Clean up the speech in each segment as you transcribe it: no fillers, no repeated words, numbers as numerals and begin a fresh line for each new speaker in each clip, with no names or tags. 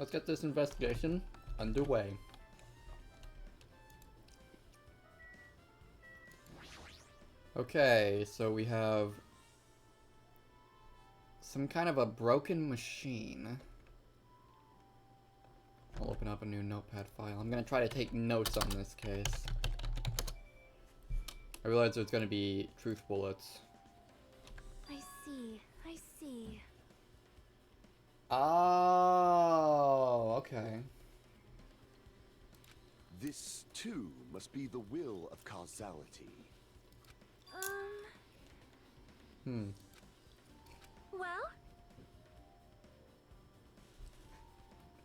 let's get this investigation underway. Okay, so we have some kind of a broken machine. I'll open up a new notepad file. I'm gonna try to take notes on this case. I realize there's gonna be truth bullets.
I see. I see.
Oh, okay.
This, too, must be the will of causality.
Well?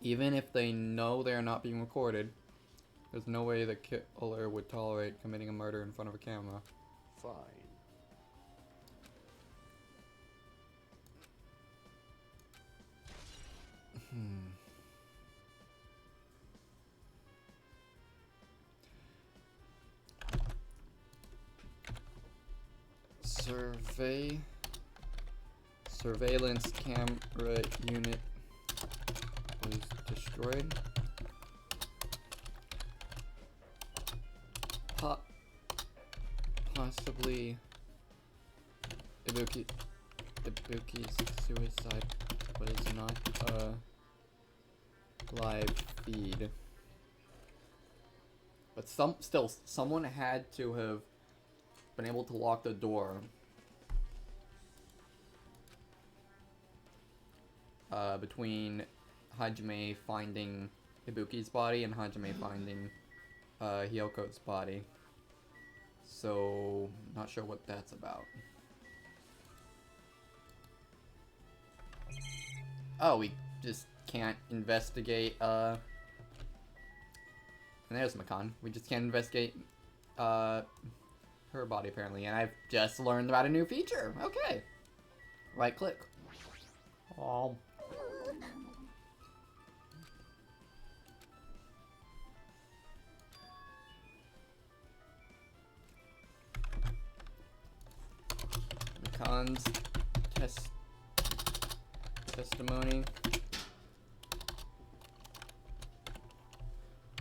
Even if they know they're not being recorded, there's no way the killer would tolerate committing a murder in front of a camera.
Fine.
Surveillance camera unit was destroyed. Possibly Ibuki's suicide was not a live feed. But someone had to have been able to lock the door between Hajime finding Ibuki's body and Hajime finding Hyoko's body. So, not sure what that's about. Oh, we just can't investigate, and there's Makan. We just can't investigate, her body, apparently. And I've just learned about a new feature. Okay. Right click. Oh. Makan's testimony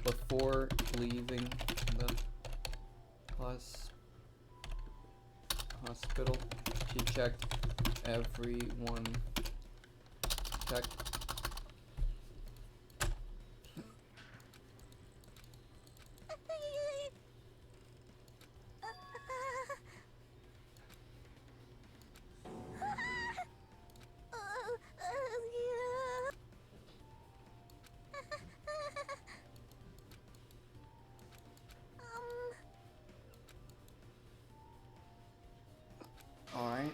before leaving the hospital. She checked everyone. Checked. Alright.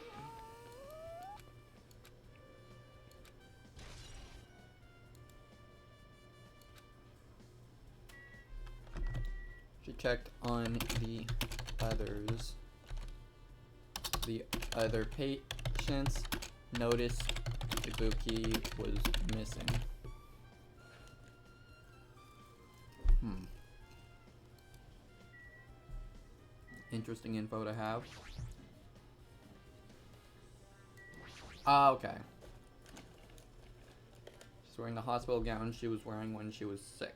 She checked on the others. The other patients noticed Ibuki was missing. Interesting info to have. Ah, okay. She's wearing the hospital gown she was wearing when she was sick.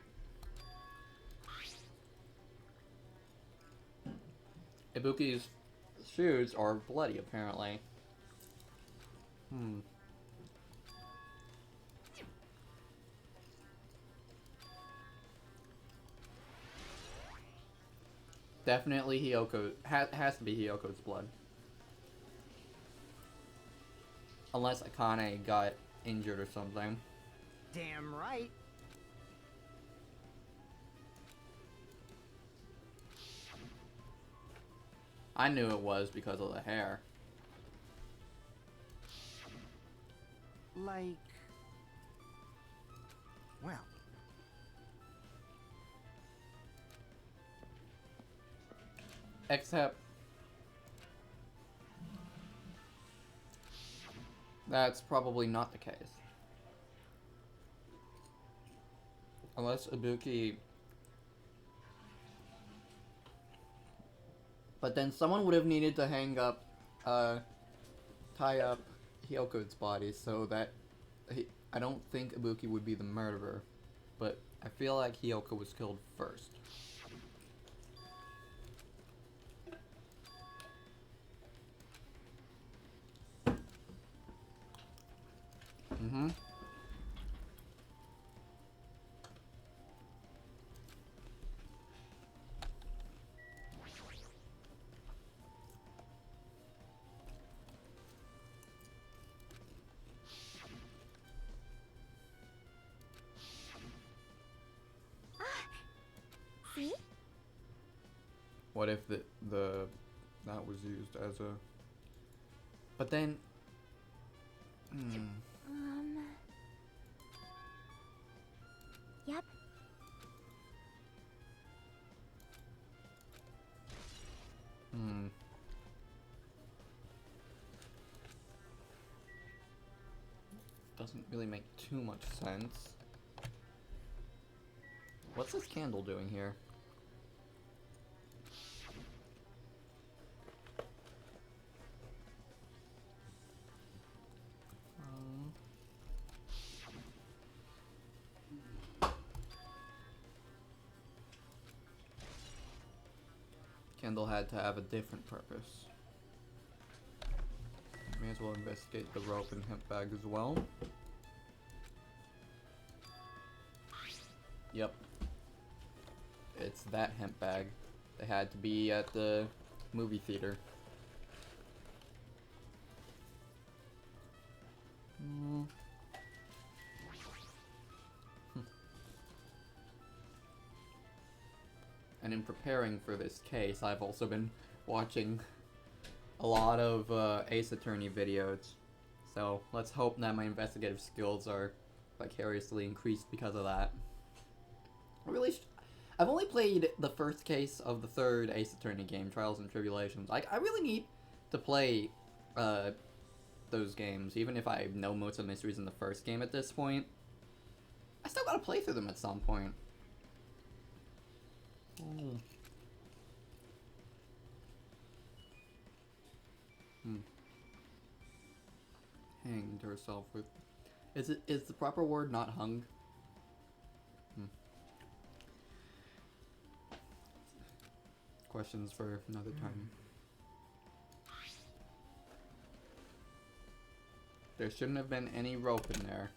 Ibuki's shoes are bloody, apparently. Definitely Hyoko. Has to be Hyoko's blood. Unless Akane got injured or something.
Damn right.
I knew it was because of the hair.
Like... well...
Except... that's probably not the case. Unless Ibuki... But then someone would have needed to hang up, tie up Hyoko's body so that I don't think Ibuki would be the murderer, but I feel like Hyoka was killed first. Mm-hmm.
See?
What if that was used as a... But then...
Yep.
Doesn't really make too much sense. What's this candle doing here? Candle had to have a different purpose. May as well investigate the rope and hemp bag as well. Yep. It's that hemp bag. They had to be at the movie theater. And in preparing for this case, I've also been watching a lot of Ace Attorney videos. So let's hope that my investigative skills are vicariously increased because of that. I've only played the first case of the third Ace Attorney game, Trials and Tribulations. I really need to play those games, even if I know most of the mysteries in the first game at this point. I still gotta play through them at some point. Hanged herself with... Is the proper word not hung? Questions for another time. There shouldn't have been any rope in there.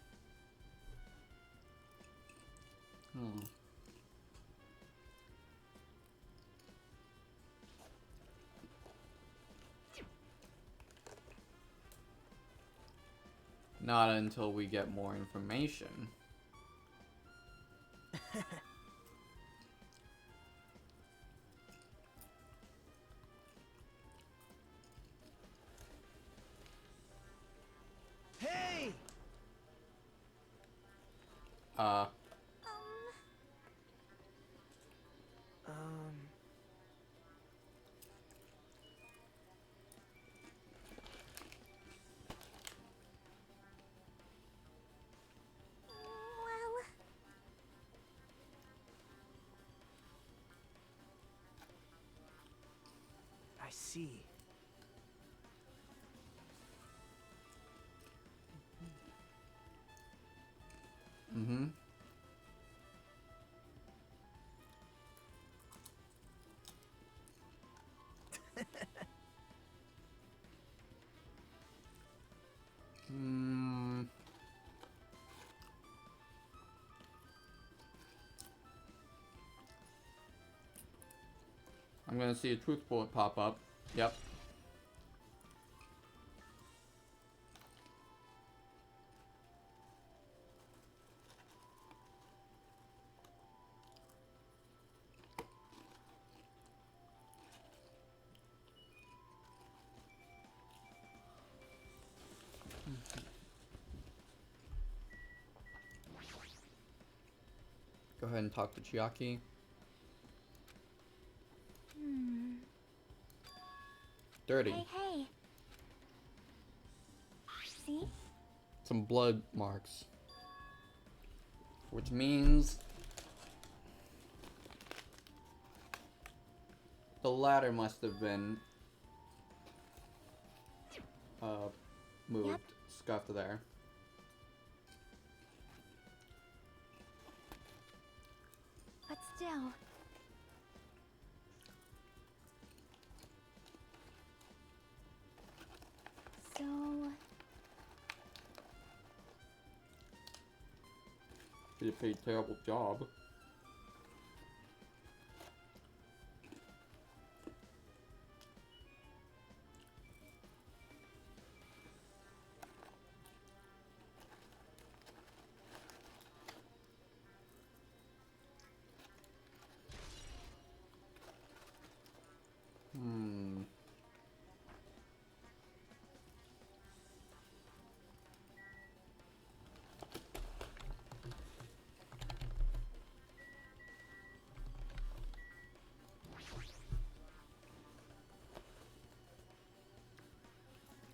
Not until we get more information.
Hey!
Um. Well.
I see.
Mm-hmm. I'm gonna see a truth bullet pop up. Yep. Go ahead and talk to Chiaki. Dirty.
Hey. See?
Some blood marks. Which means the ladder must have been moved,
Yep.
scuffed there.
now. So...
She did a pretty terrible job.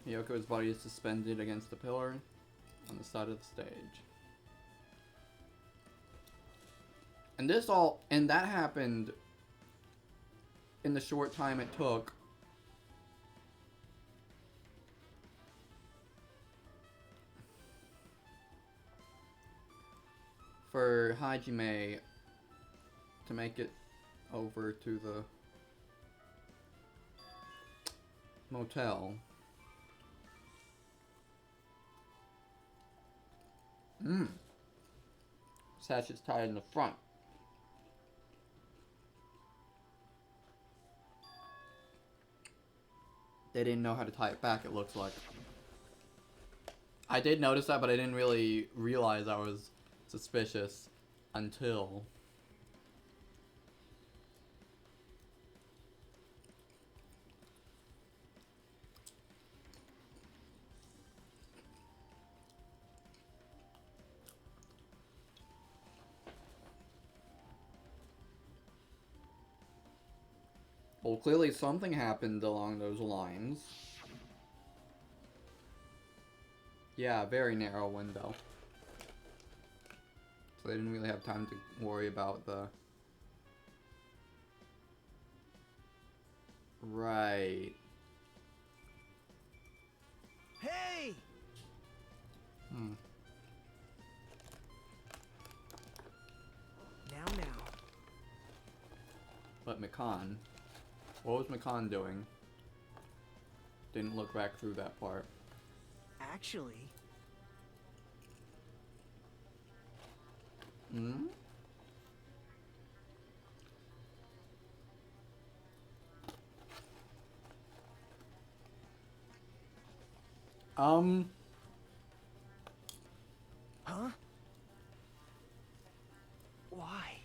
Yoko's body is suspended against the pillar on the side of the stage. And that happened in the short time it took for Hajime to make it over to the motel. Sash is tied in the front. They didn't know how to tie it back, it looks like. I did notice that, but I didn't really realize I was suspicious until... Well, clearly something happened along those lines. Yeah, very narrow window. So they didn't really have time to worry about the... Right.
Hey! Now.
But McCon... What was McCon doing? Didn't look back through that part.
Actually... Huh? Why?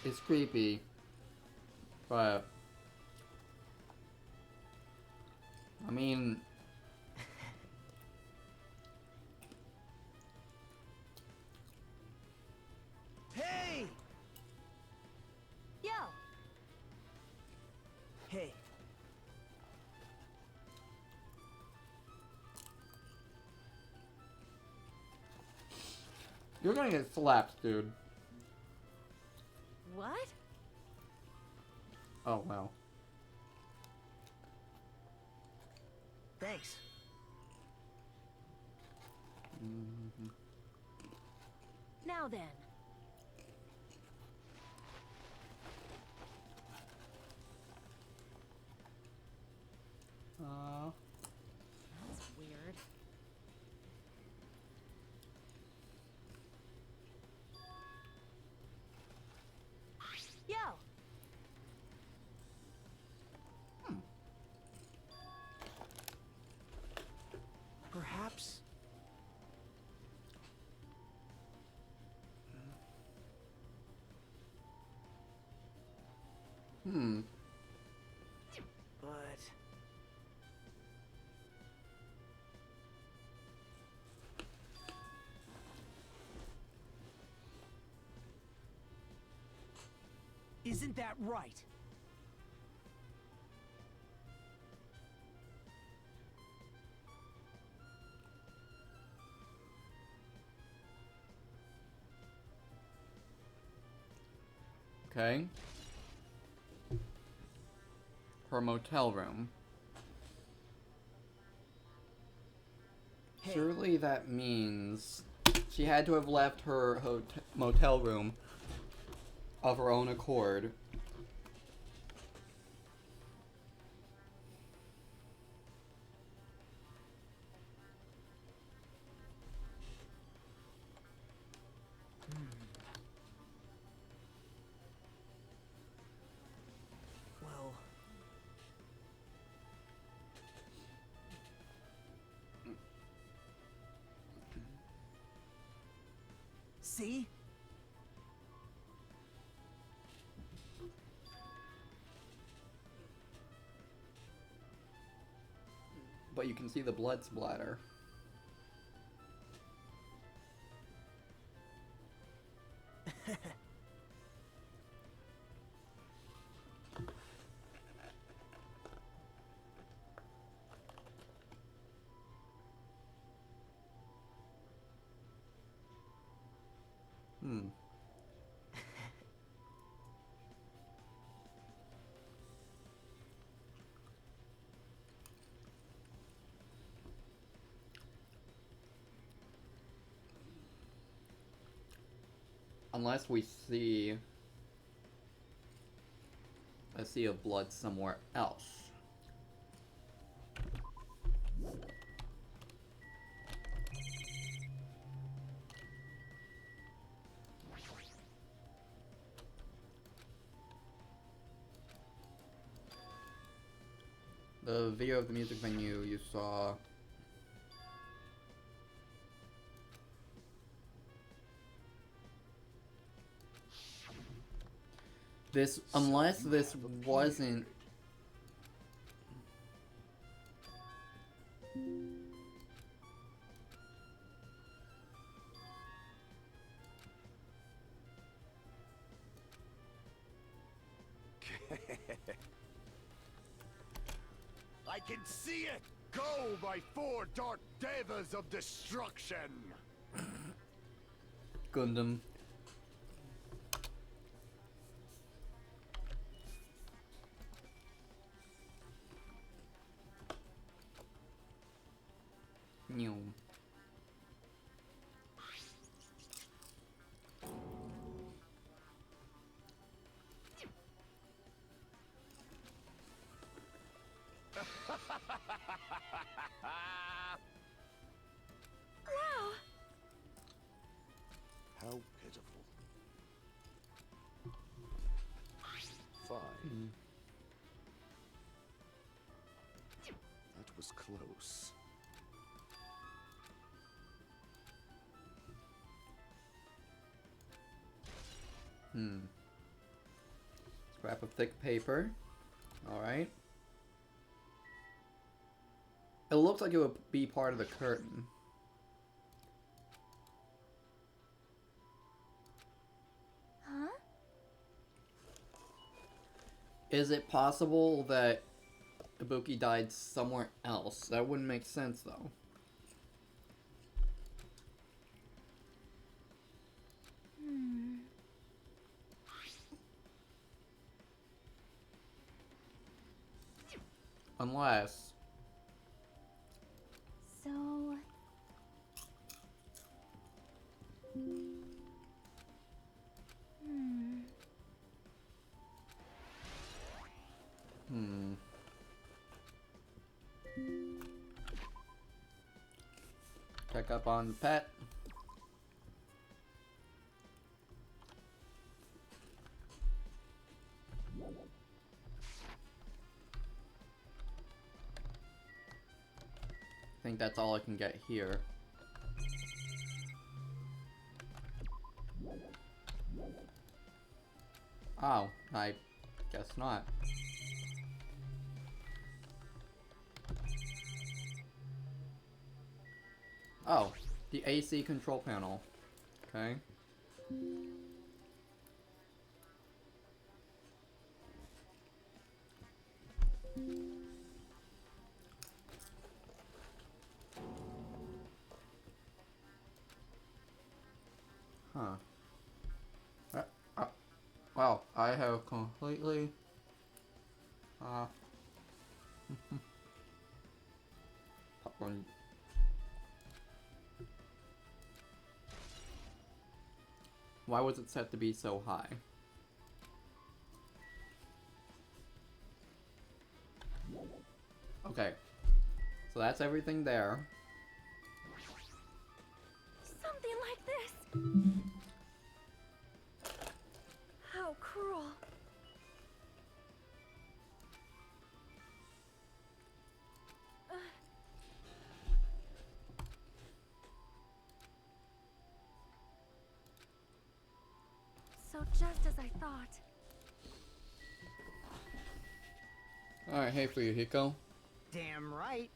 It's creepy, but I mean,
Hey!
Yo!
Hey.
you're gonna get slapped, dude.
What?
Oh, wow.
Thanks.
Now then. That's weird. Yo!
Perhaps... But... Isn't that right?
Okay. Her motel room. Surely that means she had to have left her motel room of her own accord.
Well... See?
But you can see the blood splatter. Hmm. Unless we see a sea of blood somewhere else. The video of the music venue you saw. This, unless this wasn't...
I can see it! Go, my four dark devas of destruction!
Gundam. New.
Wow.
How pitiful. Fine. That was close.
Scrap of thick paper. Alright. It looks like it would be part of the curtain.
Huh?
Is it possible that Ibuki died somewhere else? That wouldn't make sense, though. Unless...
So...
Check up on the pet. I think that's all I can get here. Oh, I guess not. Oh, the AC control panel. Okay. Huh. Wow, I have completely... Popcorn. Why was it set to be so high? Okay. So that's everything there.
Something like this. How cruel. So just as I thought.
Alright, hey Fuyuhiko.
Damn right.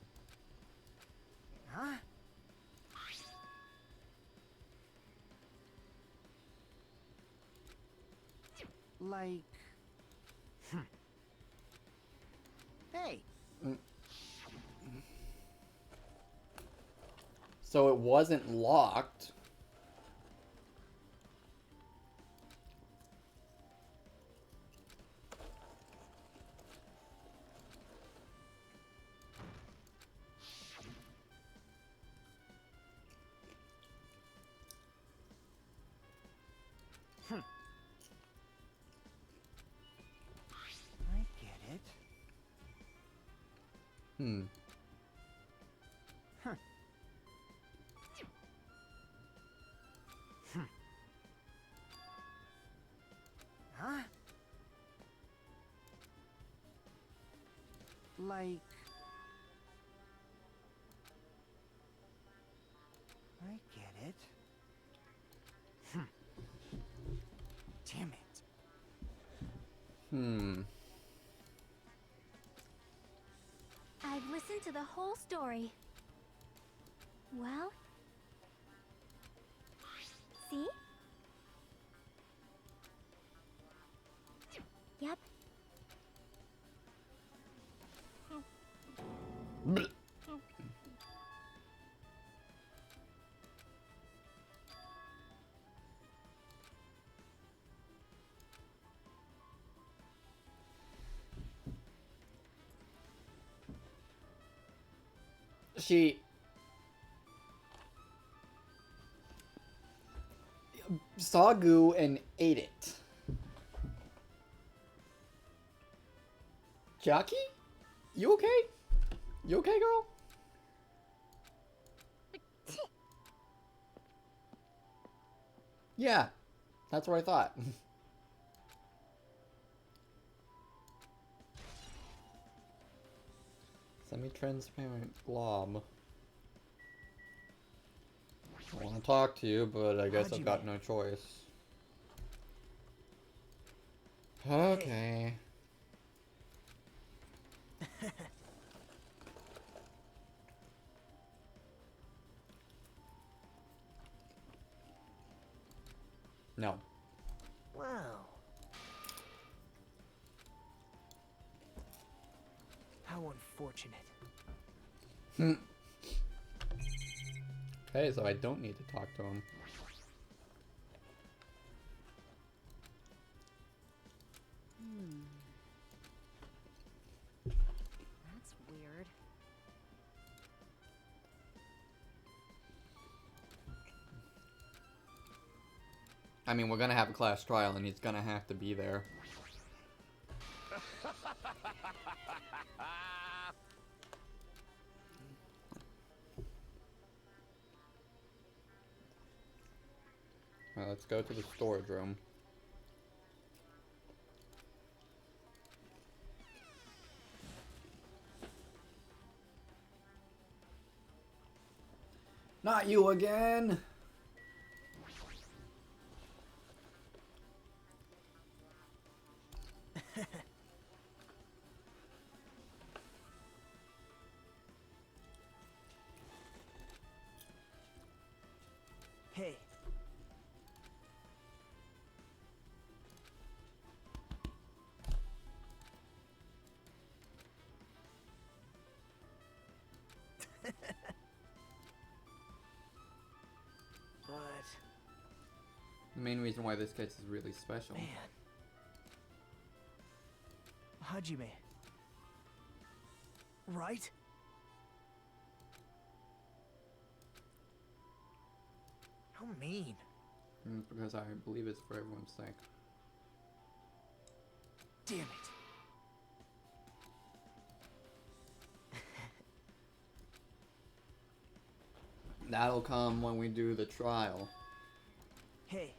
Huh? Like... Hey.
So it wasn't locked.
I get it.
Hmm.
Huh. Huh? Like... I get it. Damn it.
Hmm.
I've listened to the whole story. Well... See? Yep.
She saw goo and ate it. Jackie? You okay? You okay, girl? Yeah, that's what I thought. Semi-transparent blob. I want to talk to you, but I guess I've got no choice. Okay. No.
Wow. How unfortunate.
Okay, so I don't need to talk to him.
That's weird.
I mean, we're gonna have a class trial and he's gonna have to be there. Alright, let's go to the storage room. Not you again!
Hey. But...
The main reason why this case is really special.
Man. Hajime. Right? How mean.
Because I believe it's for everyone's sake.
Damn it.
That'll come when we do the trial.
Hey.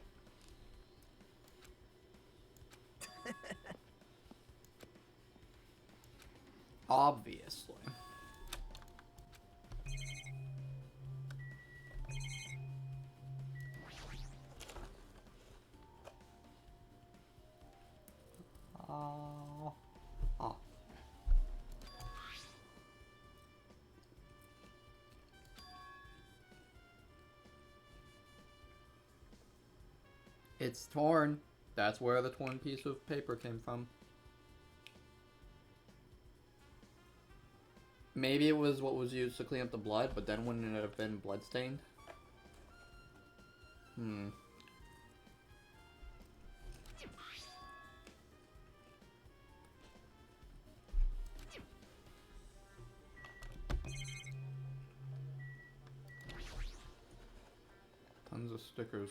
Obviously. Oh. It's torn. That's where the torn piece of paper came from. Maybe it was what was used to clean up the blood, but then wouldn't it have been bloodstained? Tons of stickers.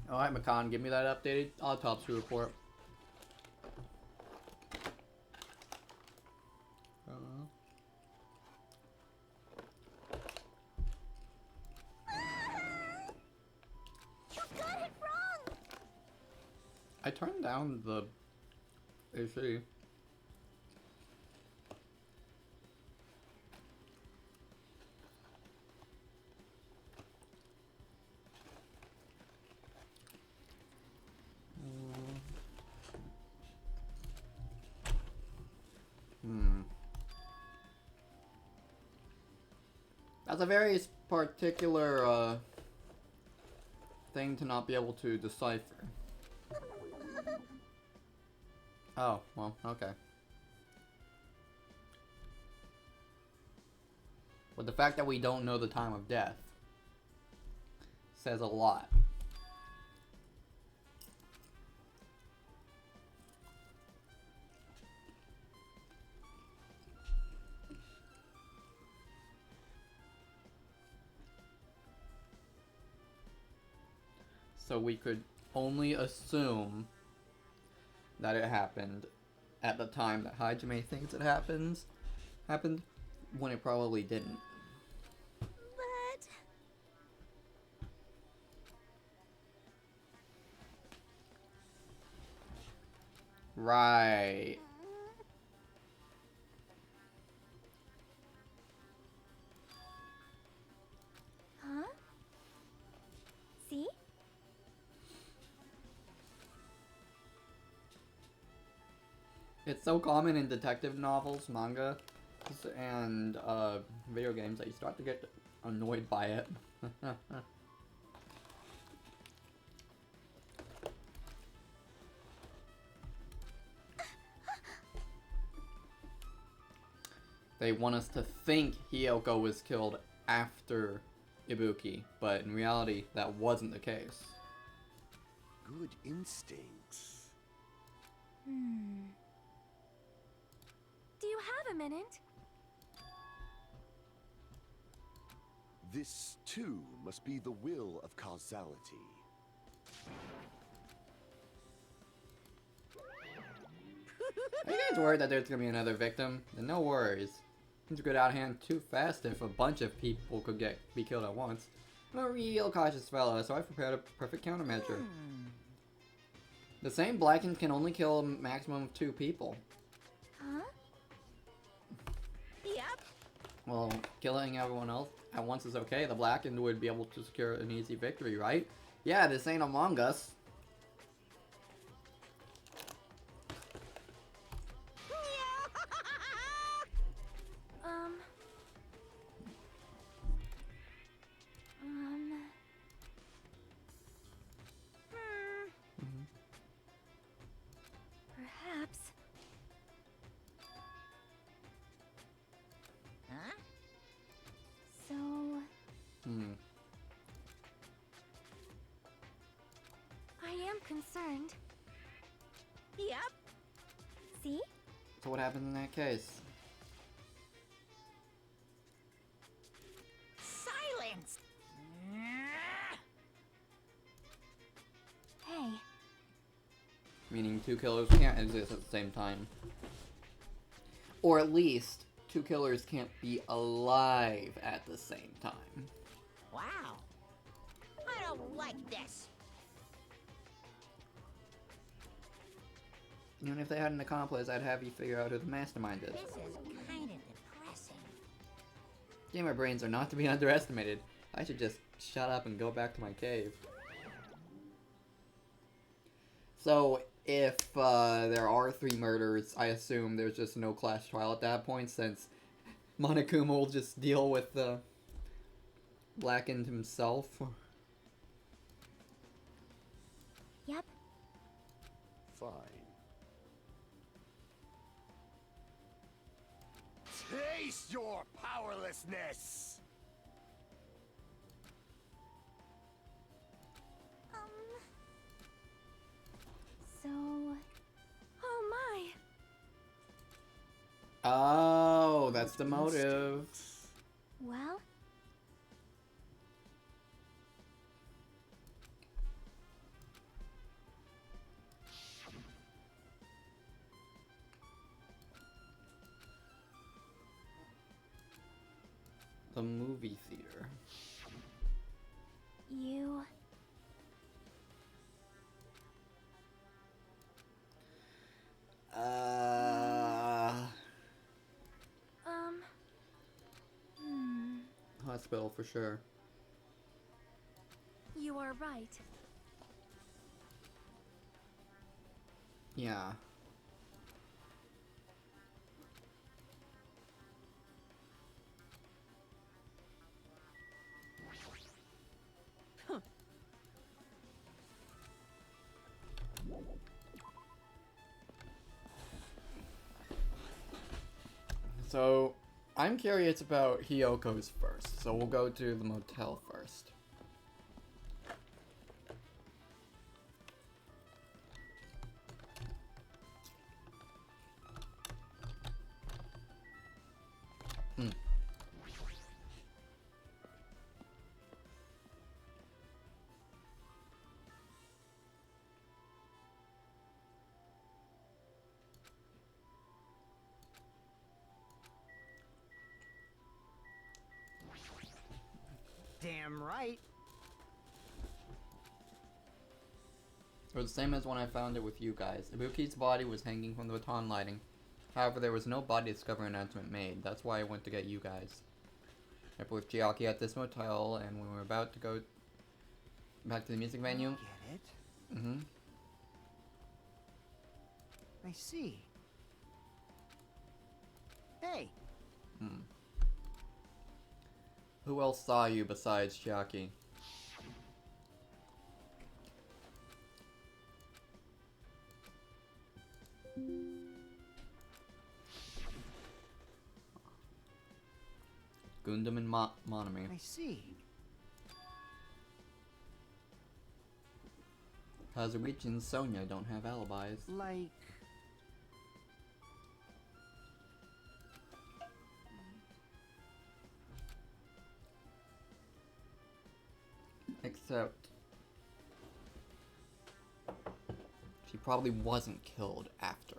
Alright, Makan, give me that updated autopsy report.
You got it wrong!
I turned down the AC. That's a very particular thing to not be able to decipher. Oh, well, okay. But the fact that we don't know the time of death says a lot. So we could only assume that it happened at the time that Hajime thinks it happened when it probably didn't.
But...
Right.
Huh? See?
It's so common in detective novels, manga, and video games that you start to get annoyed by it. They want us to think Hiyoko was killed after Ibuki, but in reality, that wasn't the case.
Good instincts.
Do you have a minute?
This, too, must be the will of causality.
Are you guys worried that there's gonna be another victim? Then no worries. Things could out hand too fast if a bunch of people could be killed at once. I'm a real cautious fella, so I've prepared a perfect countermeasure. The same Blackens can only kill a maximum of 2 people.
Huh? Yep.
Well, killing everyone else at once is okay. The Blackened would be able to secure an easy victory, right? Yeah, this ain't Among Us.
Um. Perhaps. Huh? So. I am concerned. Yep. See?
So what happens in that case?
Silence! Hey.
Meaning two killers can't exist at the same time. Or at least, two killers can't be alive at the same time.
Wow. I don't like this.
Even if they had an accomplice, I'd have you figure out who the mastermind is.
This is kind of depressing.
Gamer brains are not to be underestimated. I should just shut up and go back to my cave. So, if there are 3 murders, I assume there's just no class trial at that point, since Monokuma will just deal with the Blackened himself.
Yep.
Fine. Taste your powerlessness!
So. Oh my.
Oh, that's the motive.
Well.
The movie theater.
You.
Hospital for sure.
You are right.
Yeah. So, I'm curious about Hyoko's first, so we'll go to the motel first.
Damn right.
It was the same as when I found it with you guys. Ibuki's body was hanging from the baton lighting. However, there was no body discovery announcement made. That's why I went to get you guys. I put with Chiaki at this motel, and when we were about to go back to the music venue.
Get it?
Mm-hmm.
I see. Hey.
Who else saw you besides Chiaki? Gundam and Monami.
I see.
Kazuichi and Sonya don't have alibis.
Like.
Except she probably wasn't killed after.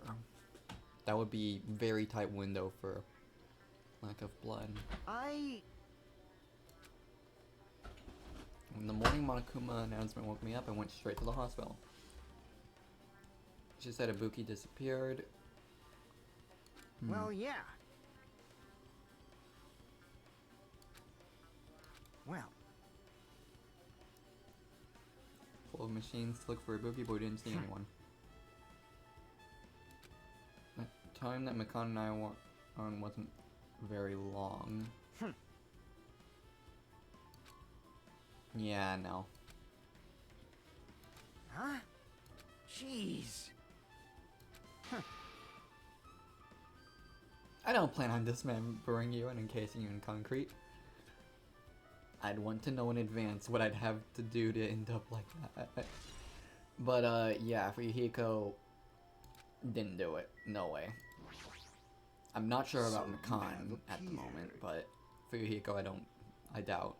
That would be very tight window for lack of blood. When the morning Monokuma announcement woke me up, I went straight to the hospital. She said Ibuki disappeared.
Well, yeah. Well,
Full of machines to look for a boogie boy, didn't see anyone. The time that Makan and I were on wasn't very long. Yeah, no.
huh? Jeez.
I don't plan on dismembering you and encasing you in concrete. I'd want to know in advance what I'd have to do to end up like that. But, yeah, for Yuhiko, didn't do it. No way. I'm not sure about
So you
Makan
have
at the moment,
appeared.
but for Yuhiko, I doubt.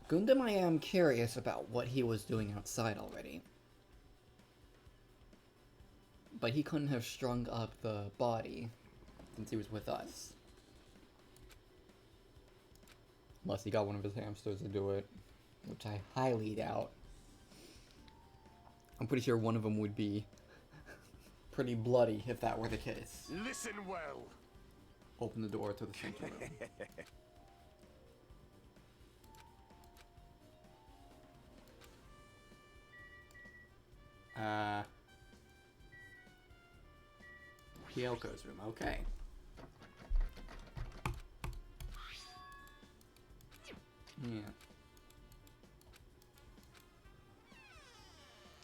Gundam, I am curious about what he was doing outside already. But he couldn't have strung up the body since he was with us. Unless he got one of his hamsters to do it, which I highly doubt. I'm pretty sure one of them would be pretty bloody if that were the case.
Listen well.
Open the door to the center room. Kyoko's room, okay. Yeah.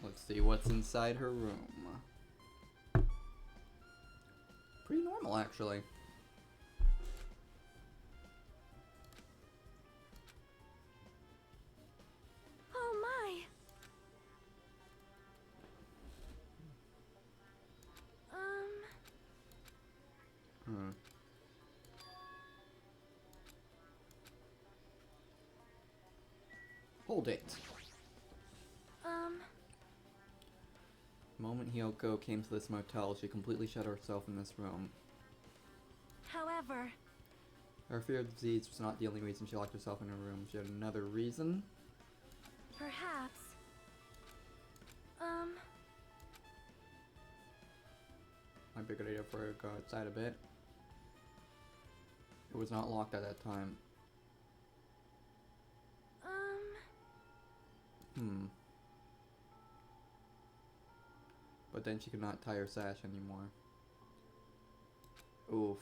Let's see what's inside her room. Pretty normal, actually.
Oh my.
Hmm. Hold it. The moment Hyoko came to this motel, she completely shut herself in this room.
However,
Her fear of disease was not the only reason she locked herself in her room. She had another reason.
perhaps.
Might be a good idea for her to go outside a bit. It was not locked at that time. But then she could not tie her sash anymore. Oof.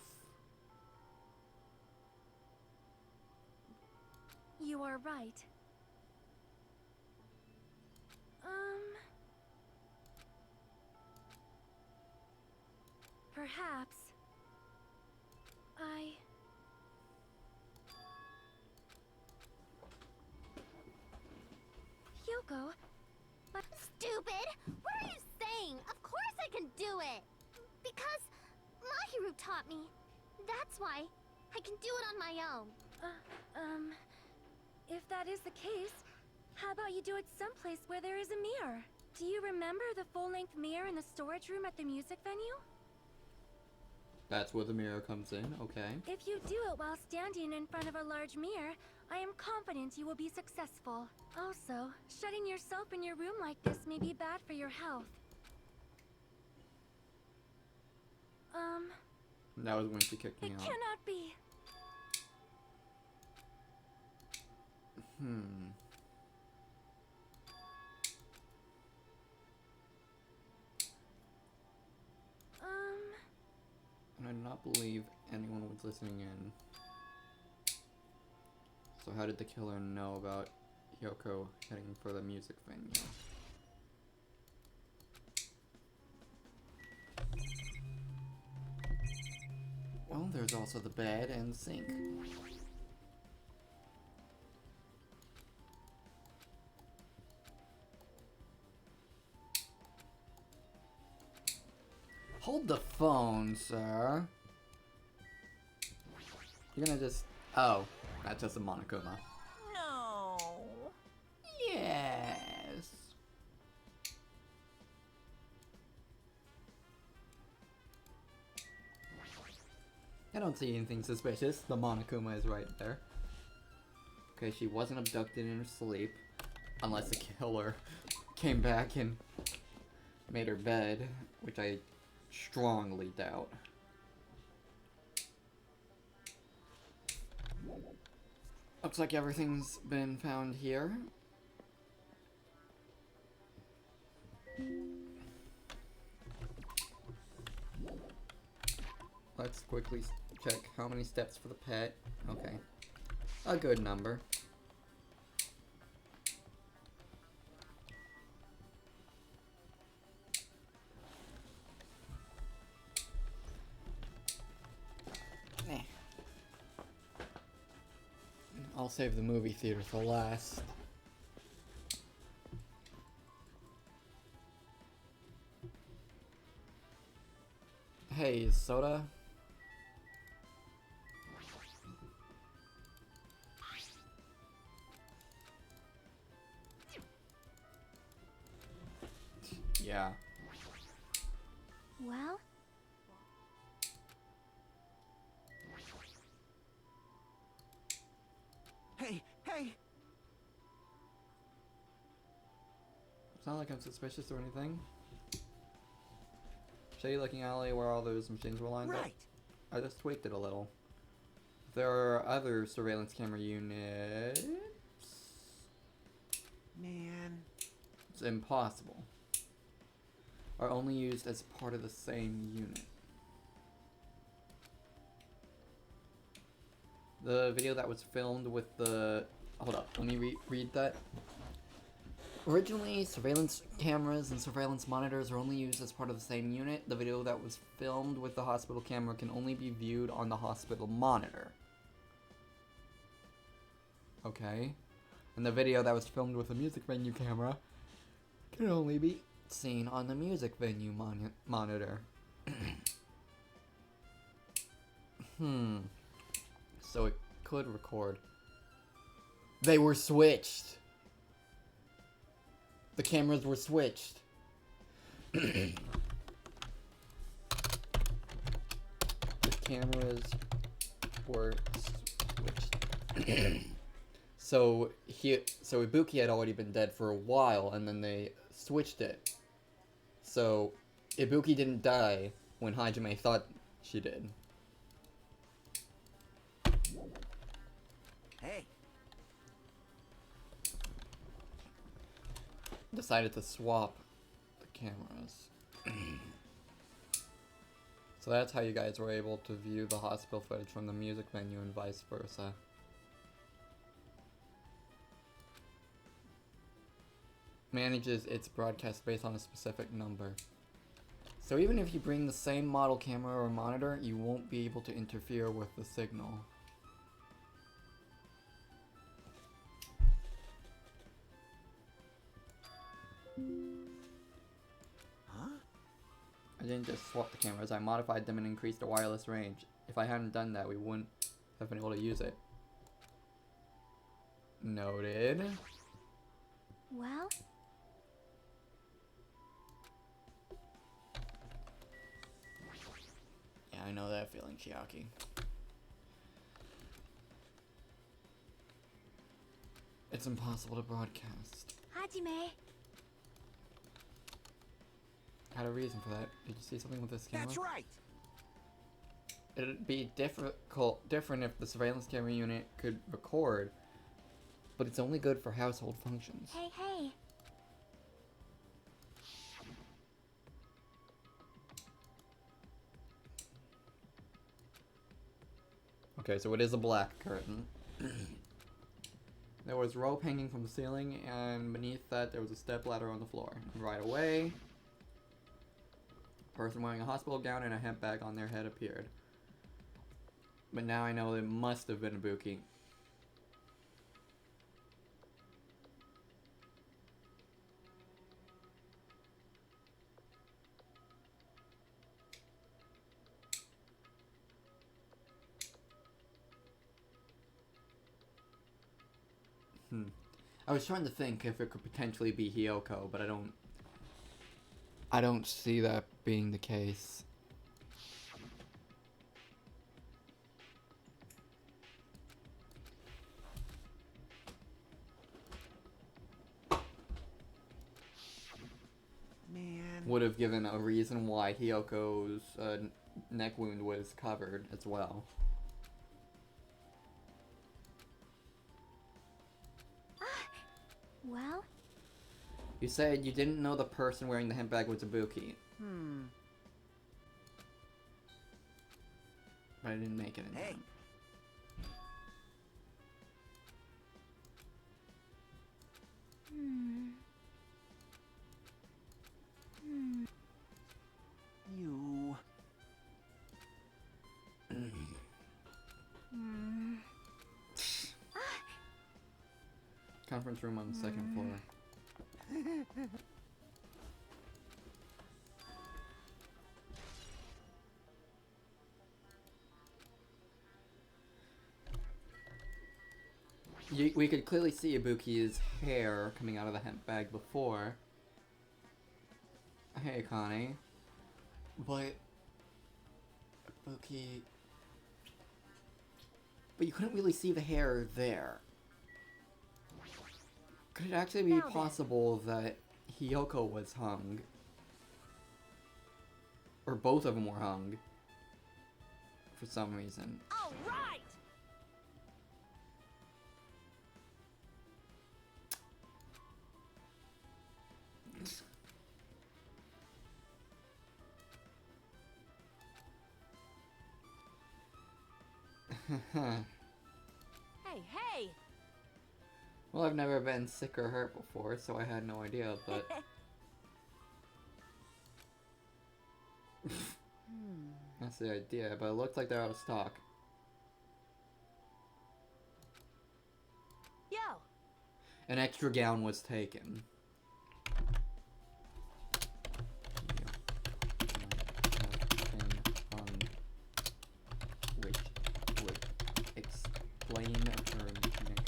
You are right. Perhaps. Hyoko, but
Stupid! What are you saying? Of course I can do it! Because Mahiru taught me. That's why I can do it on my own.
if that is the case, how about you do it someplace where there is a mirror? Do you remember the full-length mirror in the storage room at the music venue?
That's where the mirror comes in, okay.
If you do it while standing in front of a large mirror, I am confident you will be successful. Also, shutting yourself in your room like this may be bad for your health.
That was when she kicked me
It
out.
cannot be.
And I do not believe anyone was listening in. So how did the killer know about Hyoko heading for the music venue? Well, there's also the bed and sink. Hold the phone, sir. You're gonna just... Oh, that's just a Monokuma.
No.
Yes. I don't see anything suspicious. The Monokuma is right there. Okay, she wasn't abducted in her sleep. Unless the killer came back and made her bed, which I strongly doubt. Looks like everything's been found here. Let's quickly check how many steps for the pet. Okay. A good number. I'll save the movie theater for last. Hey, soda? Yeah.
Well,
Hey, hey!
It's not like I'm suspicious or anything. Shady looking alley where all those machines were lined up.
Right.
I just tweaked it a little. There are other surveillance camera units.
Man.
It's impossible. Are only used as part of the same unit. The video that was filmed with the... Hold up, let me read that. Originally, surveillance cameras and surveillance monitors are only used as part of the same unit. The video that was filmed with the hospital camera can only be viewed on the hospital monitor. Okay. And the video that was filmed with the music venue camera can only be seen on the music venue monitor. So it could record. They were switched. The cameras were switched. The cameras were switched. So Ibuki had already been dead for a while, and then they switched it. So Ibuki didn't die when Hajime thought she did.
Hey.
Decided to swap the cameras. So that's how you guys were able to view the hospital footage from the music venue and vice versa. Manages its broadcast based on a specific number. So even if you bring the same model camera or monitor, you won't be able to interfere with the signal.
Huh?
I didn't just swap the cameras, I modified them and increased the wireless range. If I hadn't done that, we wouldn't have been able to use it. Noted.
well,
Yeah, I know that feeling, Chiaki. It's impossible to broadcast.
Hajime.
Had a reason for that. Did you see something with this camera?
That's right.
It'd be different if the surveillance camera unit could record, but it's only good for household functions.
Hey, hey.
Okay, so it is a black curtain. There was rope hanging from the ceiling, and beneath that there was a stepladder on the floor. And right away, a person wearing a hospital gown and a hemp bag on their head appeared. But now I know it must have been Ibuki. I was trying to think if it could potentially be Hiyoko, but I don't see that being the case.
Man.
Would have given a reason why Hiyoko's neck wound was covered as well.
Well,
You said you didn't know the person wearing the hemp bag was Ibuki, but I didn't make it in
Hey.
time.
You.
Conference room on the second floor. We could clearly see Ibuki's hair coming out of the hemp bag before. Hey, Connie. But Ibuki... But you couldn't really see the hair there. Could it actually be possible that Hiyoko was hung? Or both of them were hung? For some reason.
All right! Hey, hey!
Well, I've never been sick or hurt before, so I had no idea, but... That's the idea, but it looks like they're out of stock.
Yo!
An extra gown was taken. Which would explain her mechanic.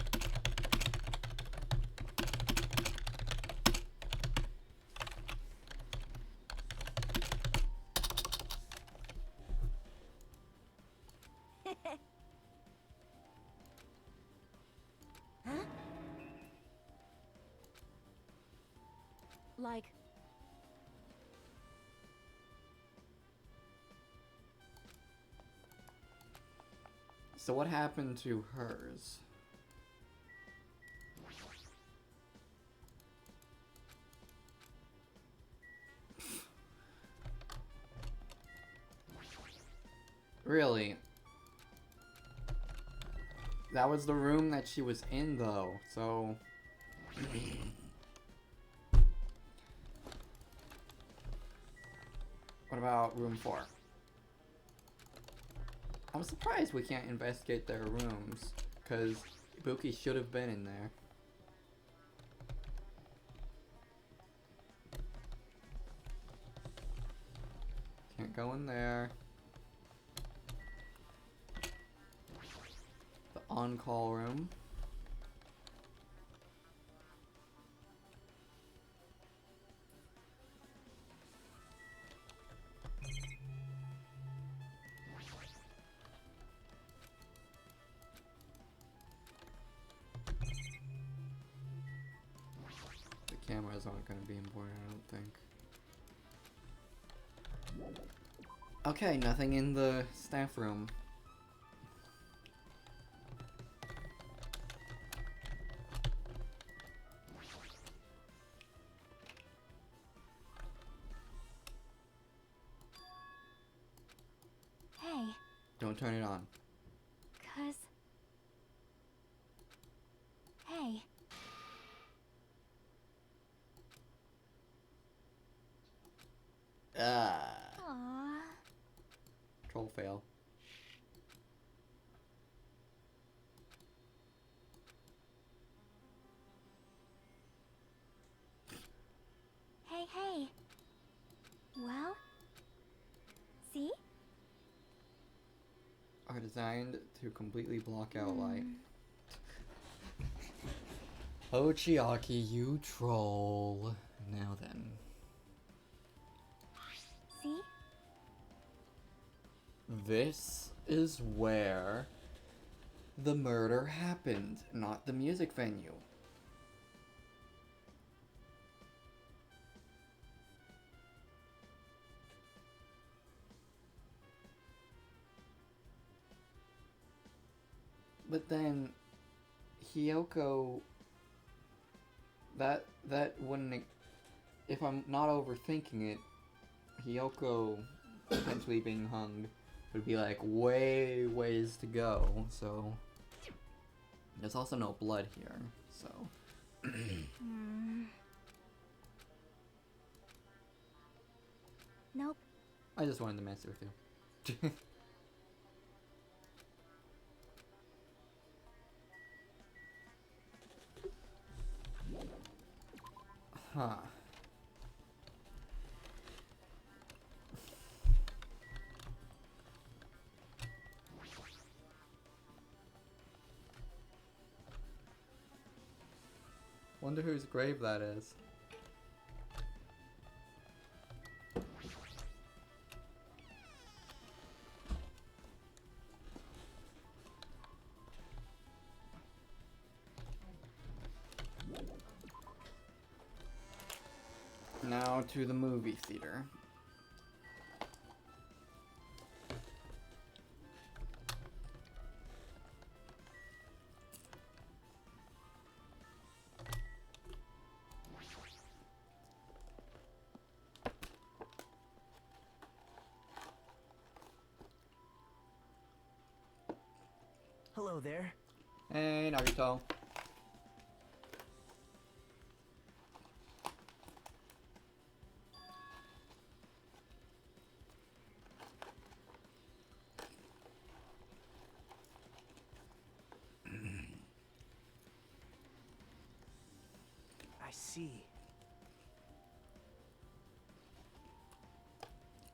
Huh? Like...
So what happened to hers? Really? That was the room that she was in, though, so... What about room 4? I'm surprised we can't investigate their rooms, because Ibuki should have been in there. Can't go in there. The on-call room. The cameras aren't going to be important, I don't think. Okay, nothing in the staff room.
hey,
Don't turn it on.
'cause... Hey, aww.
Troll fail.
Hey, hey. Well, see?
Are designed to completely block out light. Oh, Chiaki, you troll. Now then.
See?
This is where the murder happened, not the music venue. But then, Hiyoko that wouldn't. If I'm not overthinking it, Hiyoko potentially being hung would be like way ways to go. So there's also no blood here. So.
Nope.
I just wanted to mess with you. Huh. Wonder whose grave that is. Now to the movie theater.
Hello there.
Hey, Naruto.
I see.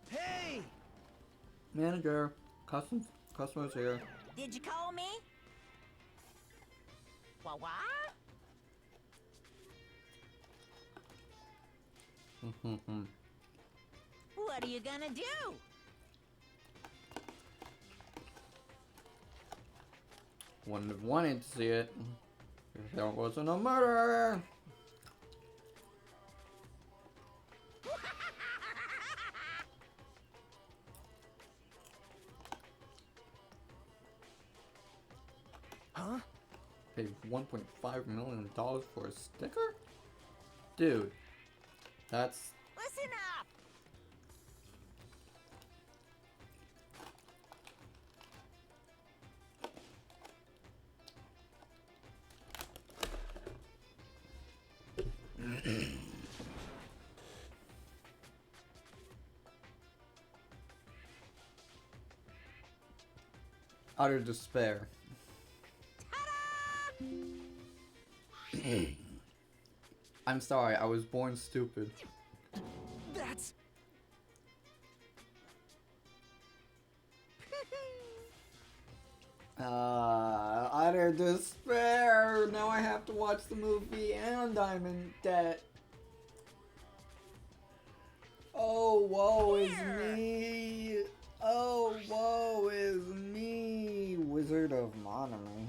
Hey!
Manager, customers here.
Did you call me? What? What are you gonna do?
Wouldn't have wanted to see it if there wasn't a murder.
Huh?
Paid $1.5 million for a sticker? Dude, that's...
Listen up!
utter despair. I'm sorry, I was born stupid.
That's...
Utter despair! Now I have to watch the movie and I'm in debt. Oh, woe is me! Oh, woe is me! Wizard of Monterey.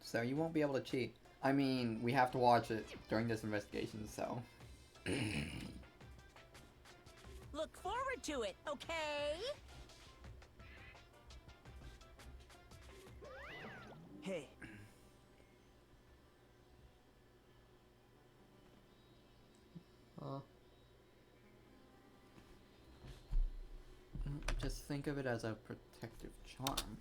So you won't be able to cheat. I mean, we have to watch it during this investigation, so...
Look forward to it, okay?
Hey.
Just think of it as a protective charm.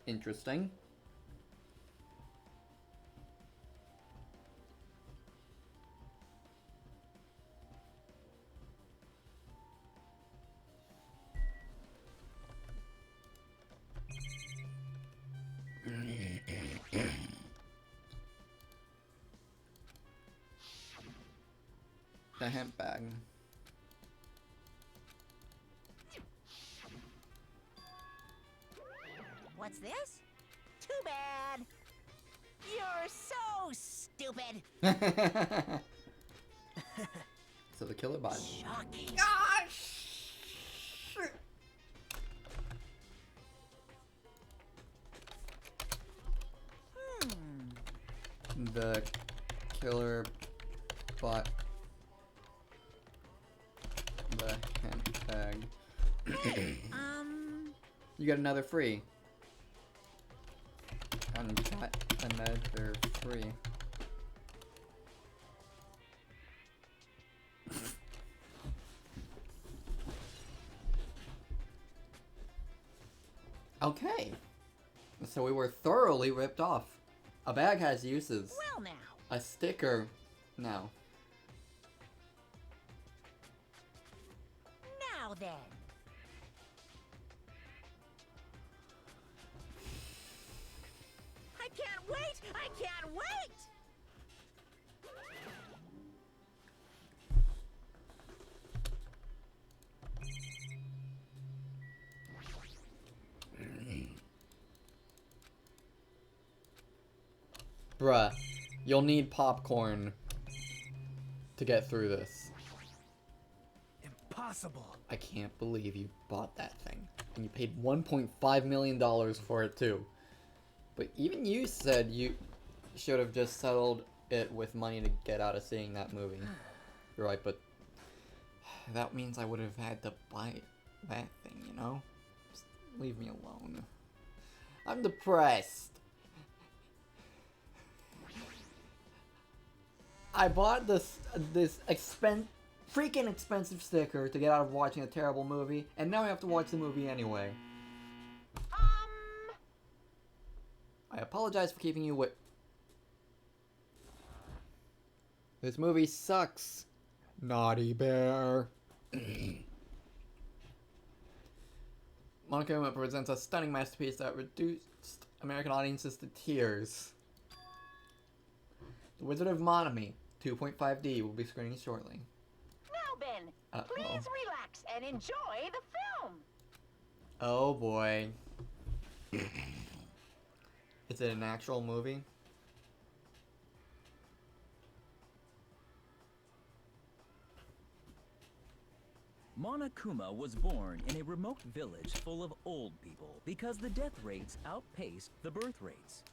Interesting. The hemp bag.
What's this? Too bad. You're so stupid.
So the killer bot.
Shocking.
The killer bought the hemp bag. You got another free. And got another free. Okay. So we were thoroughly ripped off. A bag has uses.
Well now.
A sticker, no.
Now then. I can't wait! I can't wait!
Bruh, you'll need popcorn to get through this.
Impossible.
I can't believe you bought that thing. And you paid $1.5 million for it too. But even you said you should have just settled it with money to get out of seeing that movie. You're right, but that means I would have had to buy that thing, you know? Just leave me alone. I'm depressed. I bought this freaking expensive sticker to get out of watching a terrible movie, and now I have to watch the movie anyway. I apologize for keeping you wait. This movie sucks. Naughty bear. Monaco presents a stunning masterpiece that reduced American audiences to tears. The Wizard of Monami, 2.5D, will be screening shortly.
Now, Ben, please relax and enjoy the film.
Oh boy. Is it an actual movie?
Monokuma was born in a remote village full of old people because the death rates outpaced the birth rates.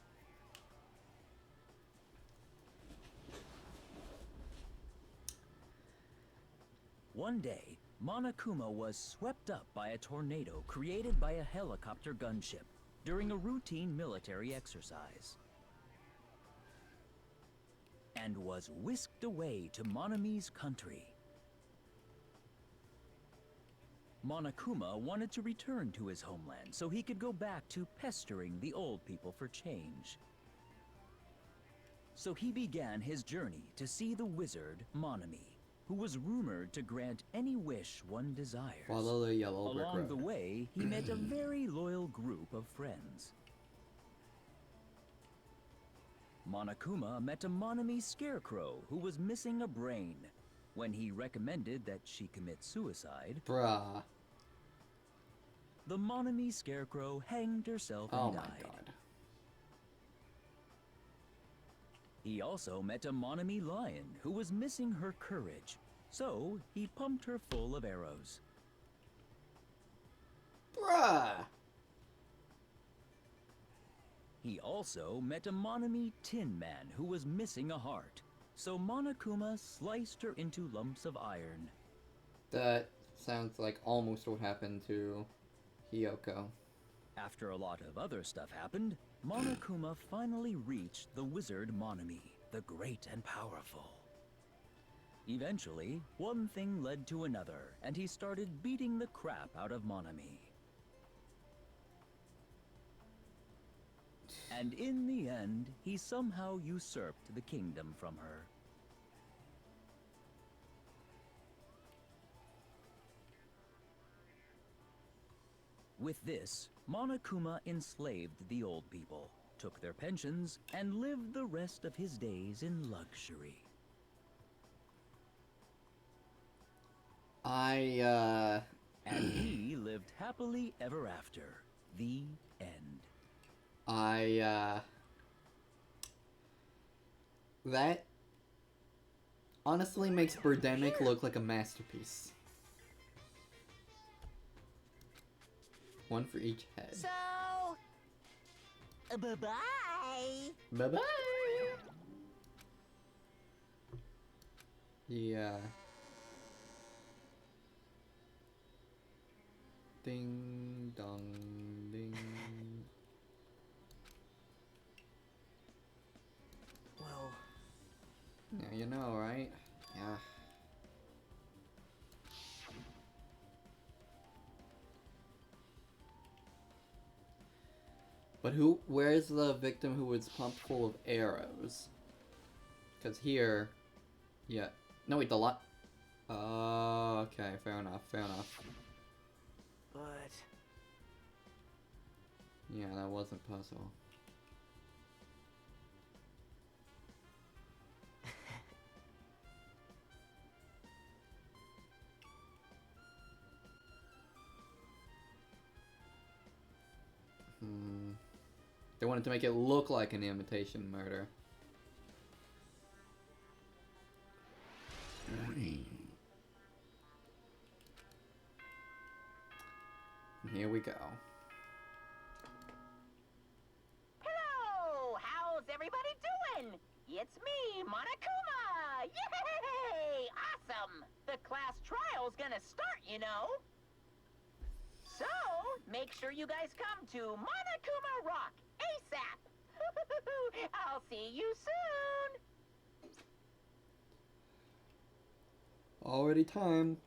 One day, Monokuma was swept up by a tornado created by a helicopter gunship during a routine military exercise, and was whisked away to Monami's country. Monokuma wanted to return to his homeland so he could go back to pestering the old people for change. So he began his journey to see the wizard Monami, who was rumored to grant any wish one desires.
Follow the yellow brick
Along
road.
the way, he met a very loyal group of friends. Monokuma met a Monami scarecrow who was missing a brain. When he recommended that she commit suicide,
Bruh.
the Monami scarecrow hanged herself and
Oh my
died.
god.
He also met a Monami lion who was missing her courage, so he pumped her full of arrows.
Bruh.
He also met a Monami tin man who was missing a heart, so Monokuma sliced her into lumps of iron.
That sounds like almost what happened to Hiyoko.
After a lot of other stuff happened, Monokuma finally reached the wizard Monami, the great and powerful. Eventually, one thing led to another, and he started beating the crap out of Monami. And in the end, he somehow usurped the kingdom from her. With this, Monokuma enslaved the old people, took their pensions, and lived the rest of his days in luxury.
And
And he lived happily ever after. The end.
That honestly makes Birdemic look like a masterpiece. One for each head.
So, bye-bye.
Bye-bye! Yeah. Ding dong ding.
Well,
Yeah, you know, right? Yeah. But where's the victim who was pumped full of arrows? Because here, yeah. No, wait, the lot. Oh, okay, fair enough, fair enough.
but
Yeah, that was a puzzle. They wanted to make it look like an imitation murder. Here we go.
Hello! How's everybody doing? It's me, Monokuma! Yay! Awesome! The class trial's gonna start, you know. So, make sure you guys come to Monokuma Rock ASAP! I'll see you soon!
Already time.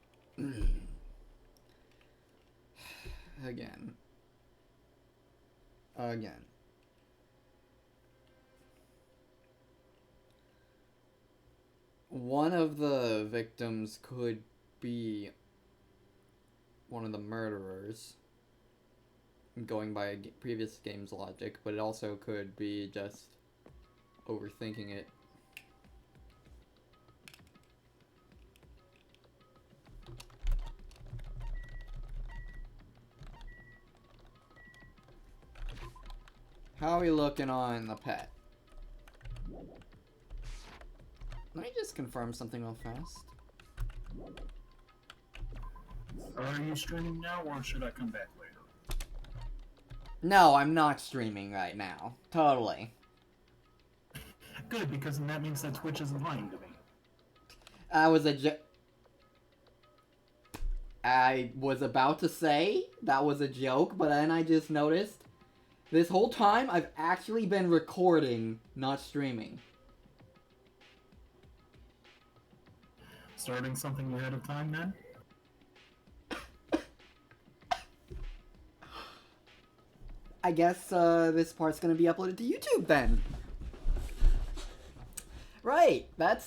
Again. Again. One of the victims could be one of the murderers, going by previous game's logic, but it also could be just overthinking it. How are we looking on the pet? Let me just confirm something real fast.
Are you streaming now, or should I come back later?
No, I'm not streaming right now. Totally.
Good, because then that means that Twitch isn't lying to me.
I was about to say that was a joke, but then I just noticed this whole time I've actually been recording, not streaming.
Starting something ahead of time, then?
I guess this part's gonna be uploaded to YouTube then. Right, that's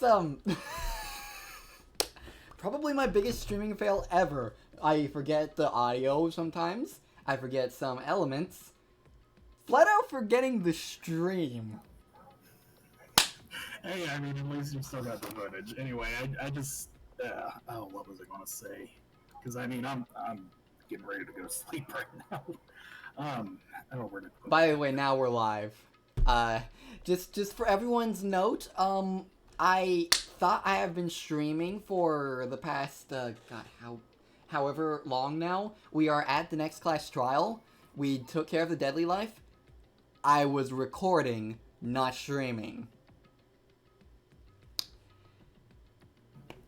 probably my biggest streaming fail ever. I forget the audio sometimes. I forget some elements. Flat out forgetting the stream.
Hey, I mean, at least you still got the footage. Anyway, I just, oh, what was I gonna say? Because I mean, I'm getting ready to go to sleep right now. I don't know where to put
By the way, now we're live. Just for everyone's note, I thought I have been streaming for the past, God, however long now. We are at the next class trial. We took care of the deadly life. I was recording, not streaming.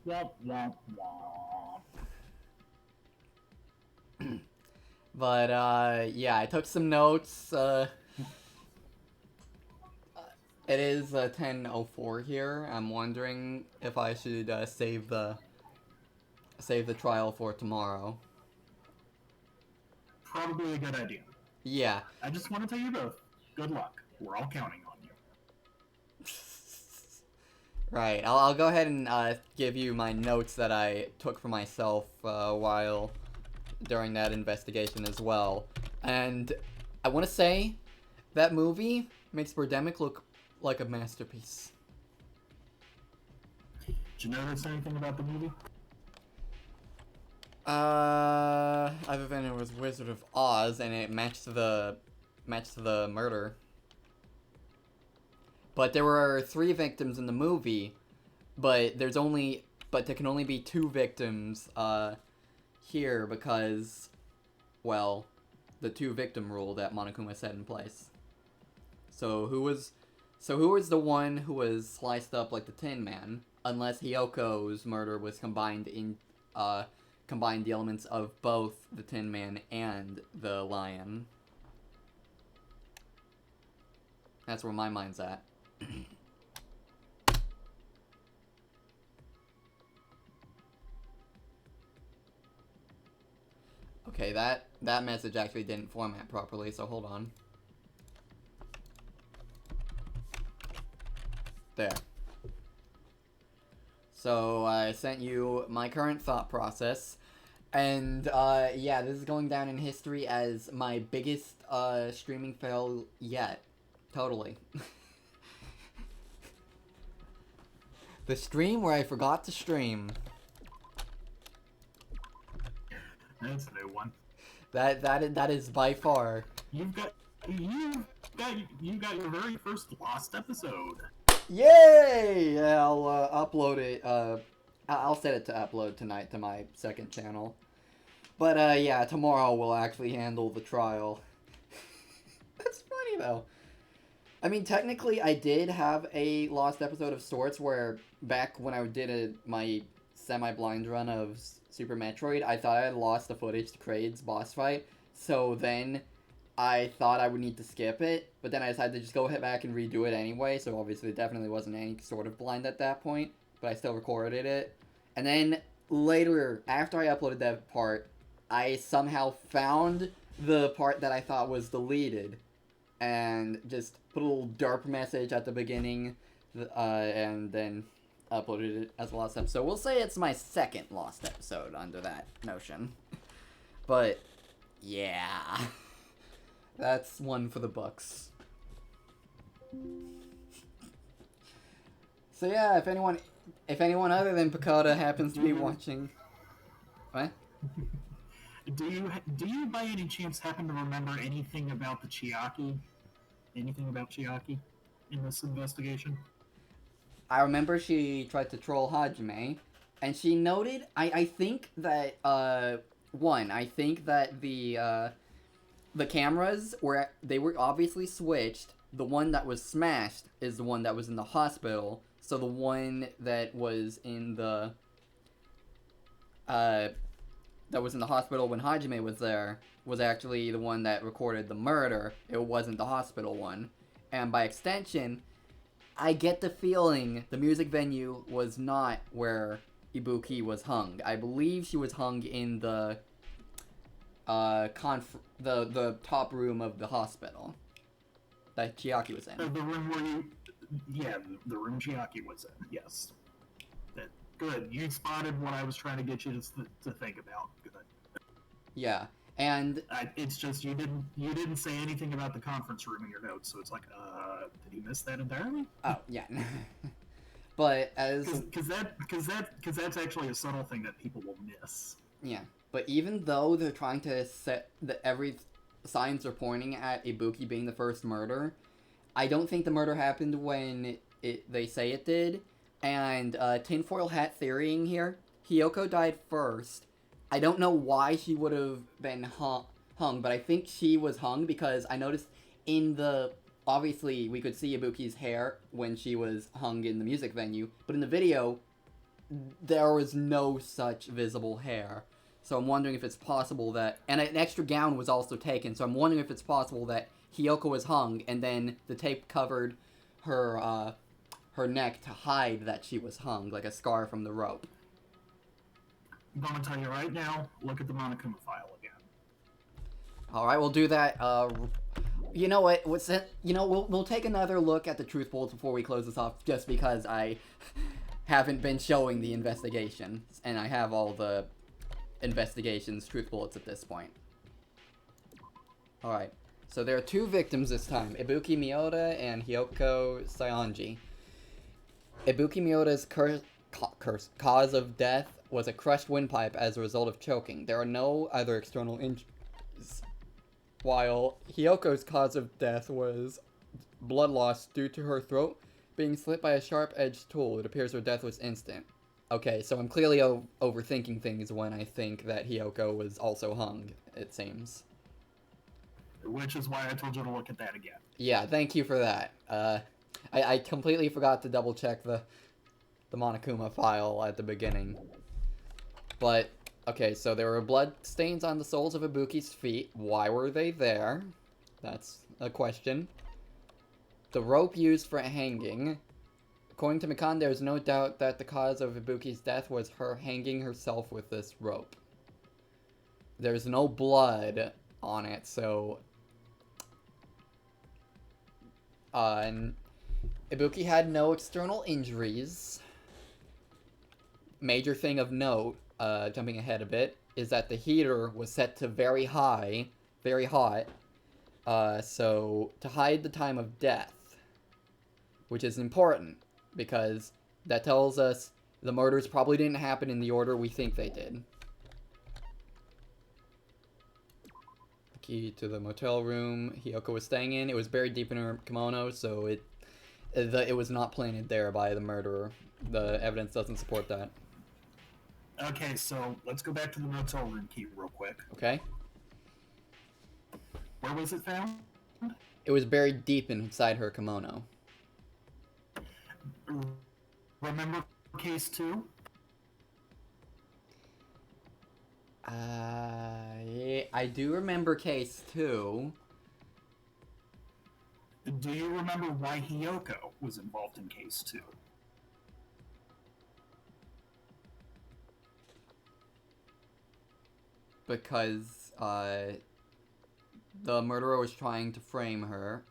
Womp, womp, womp.
But, yeah, I took some notes. It is 10:04 here. I'm wondering if I should save the trial for tomorrow.
Probably a good idea.
Yeah.
I just want to tell you both, good luck. We're all counting on you.
Right. I'll go ahead and give you my notes that I took for myself while during that investigation as well. And I want to say that movie makes Birdemic look like a masterpiece.
Did you notice anything about the movie?
Other than it was Wizard of Oz and it matched the murder. But there were 3 victims in the movie, but there can only be 2 victims here because, well, the 2 victim rule that Monokuma set in place. So who was the one who was sliced up like the Tin Man? unless Hyoko's murder was combined the elements of both the Tin Man and the Lion. That's where my mind's at. Okay, that message actually didn't format properly, so hold on. There. So, I sent you my current thought process, and, yeah, this is going down in history as my biggest, streaming fail yet. Totally. The stream where I forgot to stream.
That's a new one.
That is by far.
You got your very first lost episode.
Yay! Yeah, I'll upload it. I'll set it to upload tonight to my second channel. But yeah, tomorrow we'll actually handle the trial. That's funny though. I mean, technically, I did have a lost episode of sorts where back when I did my semi-blind run of Super Metroid, I thought I had lost the footage to Kraid's boss fight. So then I thought I would need to skip it, but then I decided to just go back and redo it anyway, so obviously it definitely wasn't any sort of blind at that point, but I still recorded it. And then later, after I uploaded that part, I somehow found the part that I thought was deleted, and just put a little derp message at the beginning, and then uploaded it as a lost episode. We'll say it's my second lost episode under that notion. But, yeah. That's one for the books. So yeah, if anyone other than Pakoda happens to be watching... What?
Do you by any chance happen to remember anything about the Chiaki? Anything about Chiaki in this investigation?
I remember she tried to troll Hajime, and she noted, I think that, I think that the cameras were obviously switched. The one that was smashed is the one that was in the hospital, so the one that was in the, that was in the hospital when Hajime was there was actually the one that recorded the murder. It wasn't the hospital one. And by extension, I get the feeling the music venue was not where Ibuki was hung. I believe she was hung in the the top room of the hospital that Chiaki was in.
The room where you... Yeah, the room Chiaki was in, yes. Good, you spotted what I was trying to get you to think about. Good.
Yeah, and...
it's just you didn't say anything about the conference room in your notes, so it's like, did he miss that entirely?
Oh, yeah. But as...
Because that's actually a subtle thing that people will miss.
Yeah, but even though they're trying to set every signs are pointing at Ibuki being the first murder, I don't think the murder happened when they say it did. And tinfoil hat theorying here, Hiyoko died first. I don't know why she would have been hung, but I think she was hung because I noticed in the... Obviously, we could see Ibuki's hair when she was hung in the music venue, but in the video, there was no such visible hair. So I'm wondering if it's possible that... And an extra gown was also taken, so I'm wondering if it's possible that Hiyoko was hung, and then the tape covered her, her neck to hide that she was hung, like a scar from the rope.
I'm going to tell you right now, look at the Monokuma file again.
Alright, we'll do that, You know what? We'll take another look at the truth bullets before we close this off, just because I haven't been showing the investigation, and I have all the investigation's truth bullets at this point. Alright, so there are two victims this time, Ibuki Miyoda and Hiyoko Saionji. Ibuki Miyoda's cause of death was a crushed windpipe as a result of choking. There are no other external injuries, while Hiyoko's cause of death was blood loss due to her throat being slit by a sharp-edged tool. It appears her death was instant. Okay, so I'm clearly overthinking things when I think that Hiyoko was also hung, it seems.
Which is why I told you to look at that again.
Yeah, thank you for that. I completely forgot to double-check the Monokuma file at the beginning. But, okay, so there were blood stains on the soles of Ibuki's feet. Why were they there? That's a question. The rope used for hanging. According to Mikan, there's no doubt that the cause of Ibuki's death was her hanging herself with this rope. There's no blood on it, so... and Ibuki had no external injuries. Major thing of note, jumping ahead a bit, is that the heater was set to very high, very hot, so to hide the time of death, which is important, because that tells us the murders probably didn't happen in the order we think they did. The key to the motel room Hiyoko was staying in, it was buried deep in her kimono, so it was not planted there by the murderer. The evidence doesn't support that.
Okay, so let's go back to the motel room key real quick.
Okay?
Where was it found?
It was buried deep inside her kimono.
Remember case 2?
Yeah, I do remember case 2.
Do you remember why Hiyoko was involved in case 2?
Because, the murderer was trying to frame her.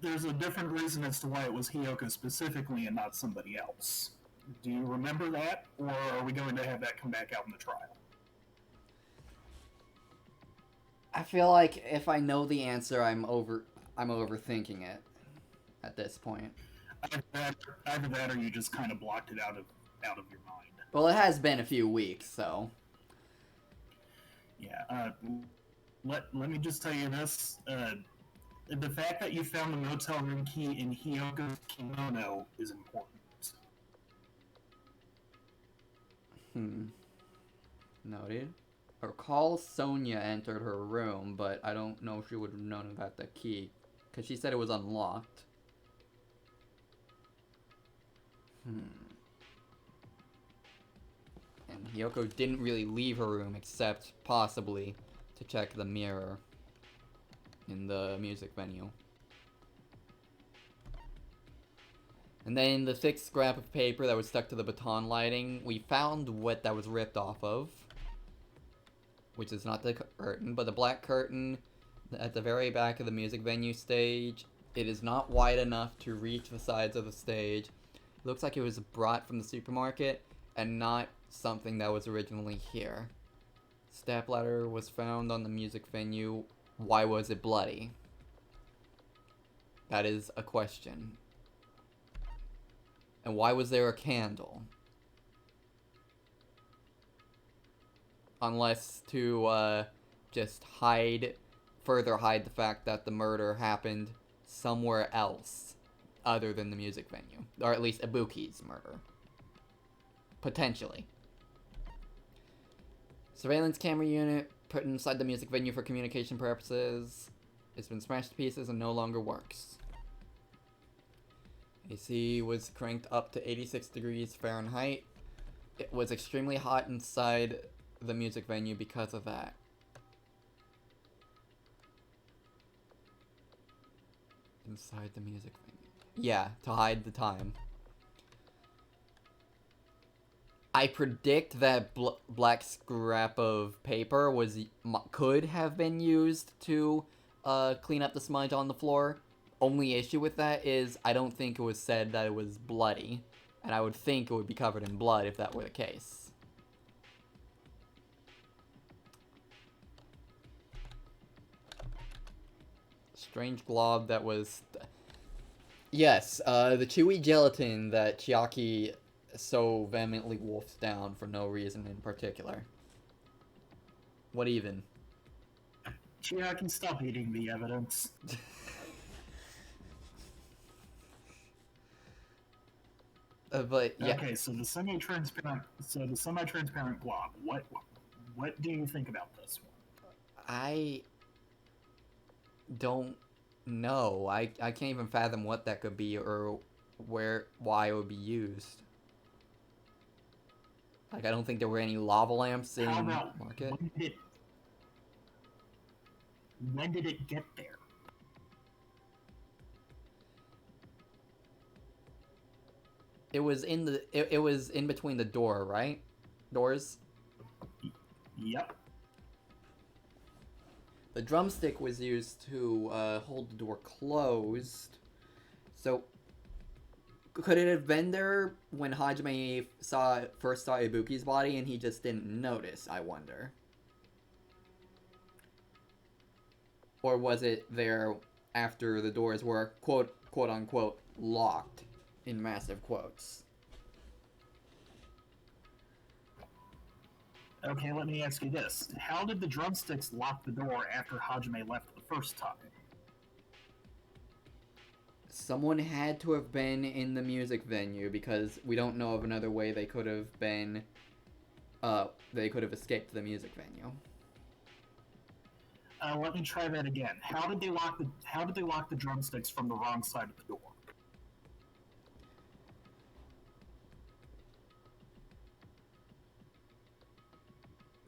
There's a different reason as to why it was Hiyoko specifically and not somebody else. Do you remember that, or are we going to have that come back out in the trial?
I feel like if I know the answer, I'm overthinking it at this point.
Either that or you just kind of blocked it out of your mind.
Well, it has been a few weeks, so...
Yeah, let me just tell you this. The fact that you found the motel room key in Hyogo's kimono is important.
Noted. I recall Sonia entered her room, but I don't know if she would have known about the key, because she said it was unlocked. And Hiyoko didn't really leave her room except possibly to check the mirror in the music venue. And then the thick scrap of paper that was stuck to the baton lighting, we found what that was ripped off of. Which is not the curtain, but the black curtain at the very back of the music venue stage. It is not wide enough to reach the sides of the stage. It looks like it was brought from the supermarket and not something that was originally here. Stepladder was found on the music venue. Why was it bloody? That is a question. And why was there a candle? Unless to, just further hide the fact that the murder happened somewhere else other than the music venue. Or at least Ibuki's murder. Potentially. Surveillance camera unit put inside the music venue for communication purposes. It's been smashed to pieces and no longer works. AC was cranked up to 86 degrees Fahrenheit. It was extremely hot inside the music venue because of that. Inside the music venue. Yeah, to hide the time. I predict that black scrap of paper could have been used to clean up the smudge on the floor. Only issue with that is I don't think it was said that it was bloody, and I would think it would be covered in blood if that were the case. Strange glob that was... Yes, the chewy gelatin that Chiaki so vehemently wolfs down for no reason in particular. What even?
Chiaki, stop eating the evidence.
But yeah.
Okay, so the semi-transparent glob. What do you think about this one?
I don't know. I can't even fathom what that could be or why it would be used. Like, I don't think there were any lava lamps in
How about
market.
when did it get there?
It was it was in between the door, right? Doors.
Yep.
The drumstick was used to hold the door closed. So, could it have been there when Hajime first saw Ibuki's body and he just didn't notice, I wonder? Or was it there after the doors were quote unquote locked, in massive quotes?
Okay, let me ask you this. How did the drumsticks lock the door after Hajime left the first time?
Someone had to have been in the music venue, because we don't know of another way they could have been, they could have escaped the music venue.
Let me try that again. How did they lock the drumsticks from the wrong side of the door?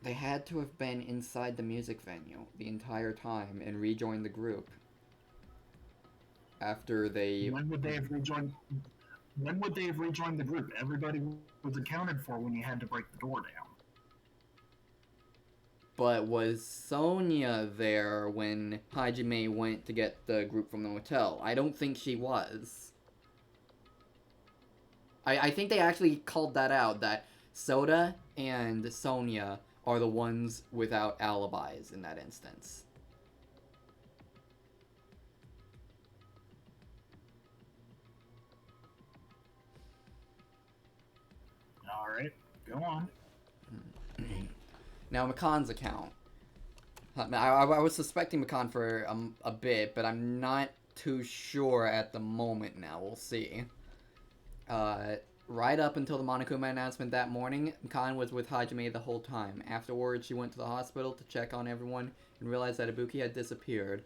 They had to have been inside the music venue the entire time and rejoined the group. After they...
When would they have rejoined the group? Everybody was accounted for when you had to break the door down.
But was Sonia there when Hajime went to get the group from the hotel? I don't think she was. I think they actually called that out, that Soda and Sonia are the ones without alibis in that instance.
Alright, go on.
Now, Makan's account. I was suspecting Makan for a bit, but I'm not too sure at the moment now. We'll see. Right up until the Monokuma announcement that morning, Makan was with Hajime the whole time. Afterwards, she went to the hospital to check on everyone and realized that Ibuki had disappeared.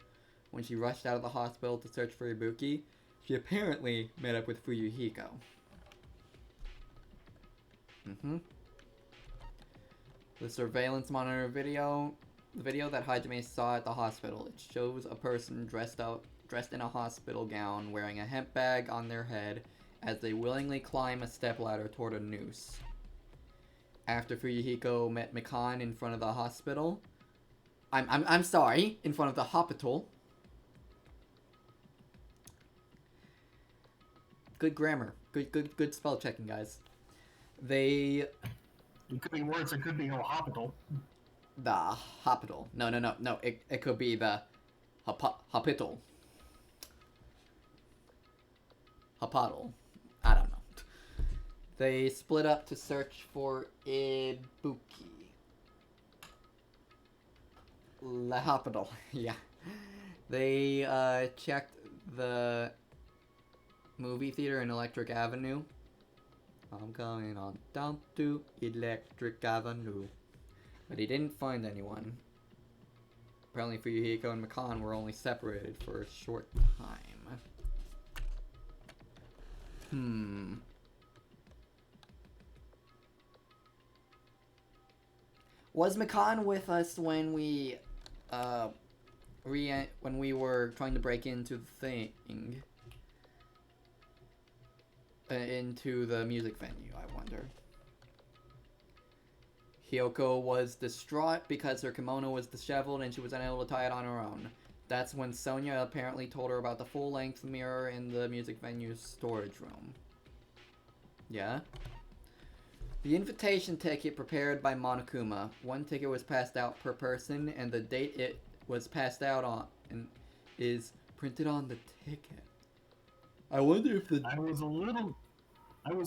When she rushed out of the hospital to search for Ibuki, she apparently met up with Fuyuhiko. The surveillance monitor video, the video that Hajime saw at the hospital, it shows a person dressed in a hospital gown, wearing a hemp bag on their head, as they willingly climb a stepladder toward a noose. After Fuyuhiko met Mikan in front of the hospital, I'm sorry, in front of the hospital. Good grammar, good spell checking, guys. It
could be words, it could be a hospital.
The hospital. No. It could be the hospital. Hospital. I don't know. They split up to search for Ibuki. La hospital. Yeah. They checked the movie theater in Electric Avenue. I'm coming on down to Electric Avenue. But he didn't find anyone. Apparently Fuyuhiko and Makan were only separated for a short time. Was Makan with us when we were trying to break into the thing? Into the music venue, I wonder. Hyoko was distraught because her kimono was disheveled and she was unable to tie it on her own. That's when Sonia apparently told her about the full-length mirror in the music venue's storage room. Yeah? The invitation ticket prepared by Monokuma. One ticket was passed out per person, and the date it was passed out on is printed on the ticket. I wonder if
I was a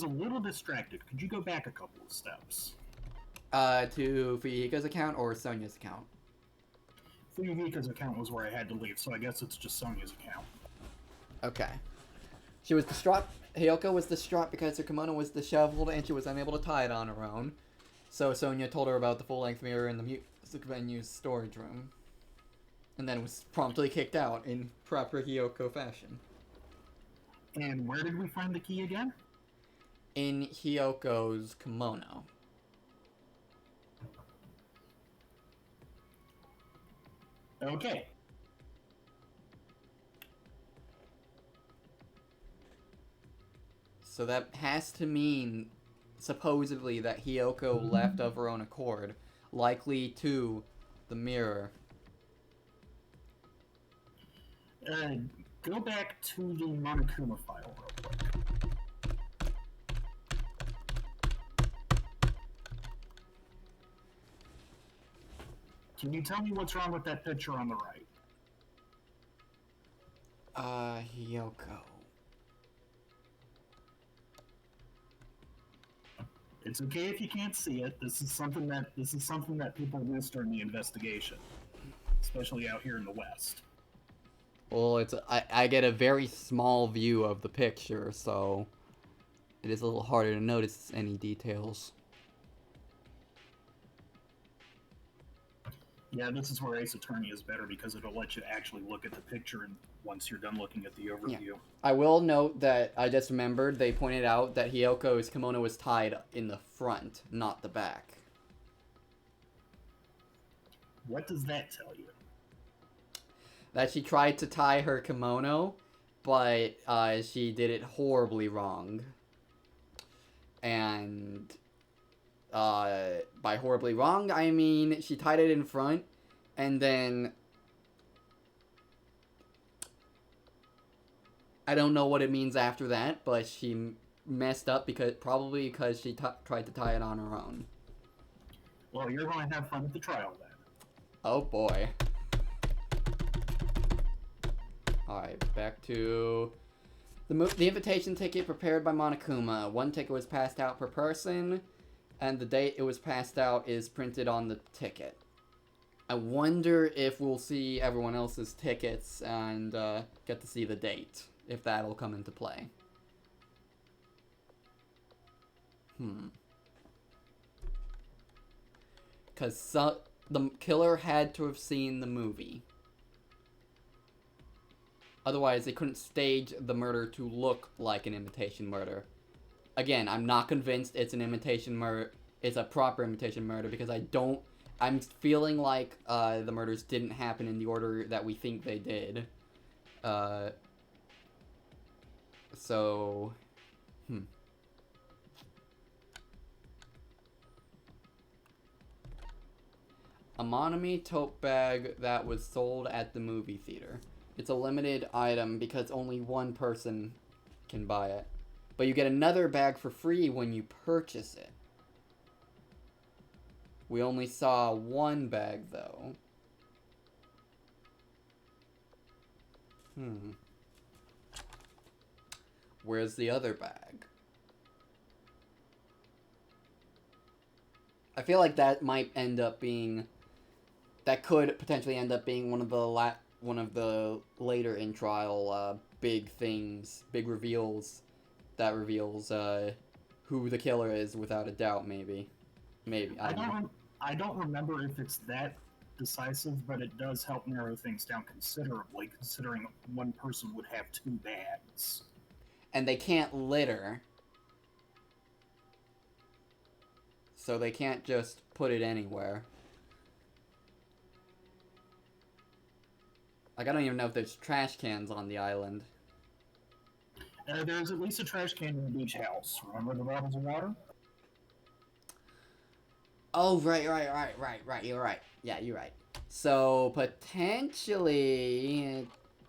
little distracted. Could you go back a couple of steps?
To Fuyuhiko's account or Sonia's account?
Fuyuhiko's account was where I had to leave, so I guess it's just Sonia's account.
Okay. She was distraught. Hyoko was distraught because her kimono was disheveled and she was unable to tie it on her own. So Sonia told her about the full-length mirror in the music venue's storage room. And then was promptly kicked out in proper Hyoko fashion.
And where did we find the key again?
In Hyoko's kimono.
Okay.
So that has to mean, supposedly, that Hyoko left of her own accord, likely to the mirror.
Go back to the Monokuma file real quick. Can you tell me what's wrong with that picture on the right?
Hyoko.
It's okay if you can't see it. This is something that people missed during the investigation, especially out here in the West.
Well, I get a very small view of the picture, so it is a little harder to notice any details.
Yeah, this is where Ace Attorney is better because it'll let you actually look at the picture and once you're done looking at the overview.
Yeah. I will note that I just remembered they pointed out that Hyoko's kimono was tied in the front, not the back.
What does that tell you?
That she tried to tie her kimono, but she did it horribly wrong. And by horribly wrong, I mean she tied it in front, and then I don't know what it means after that, but she messed up probably because she tried to tie it on her own.
Well, you're going to have fun at the trial then.
Oh boy. Alright, back to the invitation ticket prepared by Monokuma. One ticket was passed out per person, and the date it was passed out is printed on the ticket. I wonder if we'll see everyone else's tickets and get to see the date, if that'll come into play. Because the killer had to have seen the movie. Otherwise, they couldn't stage the murder to look like an imitation murder. Again, I'm not convinced it's an imitation murder. It's a proper imitation murder because I'm feeling like the murders didn't happen in the order that we think they did. So, A Monami tote bag that was sold at the movie theater. It's a limited item because only one person can buy it. But you get another bag for free when you purchase it. We only saw one bag, though. Where's the other bag? I feel like that might end up being... That could potentially end up being one of the later in trial big things, big reveals that reveals who the killer is without a doubt. Maybe I don't know.
I don't remember if it's that decisive, but it does help narrow things down considerably, considering one person would have two bags.
And they can't litter, so they can't just put it anywhere. Like, I don't even know if there's trash cans on the island.
There's at least a trash can in the beach house. Remember the bottles of water?
Oh, right. You're right. Yeah, you're right. So, potentially...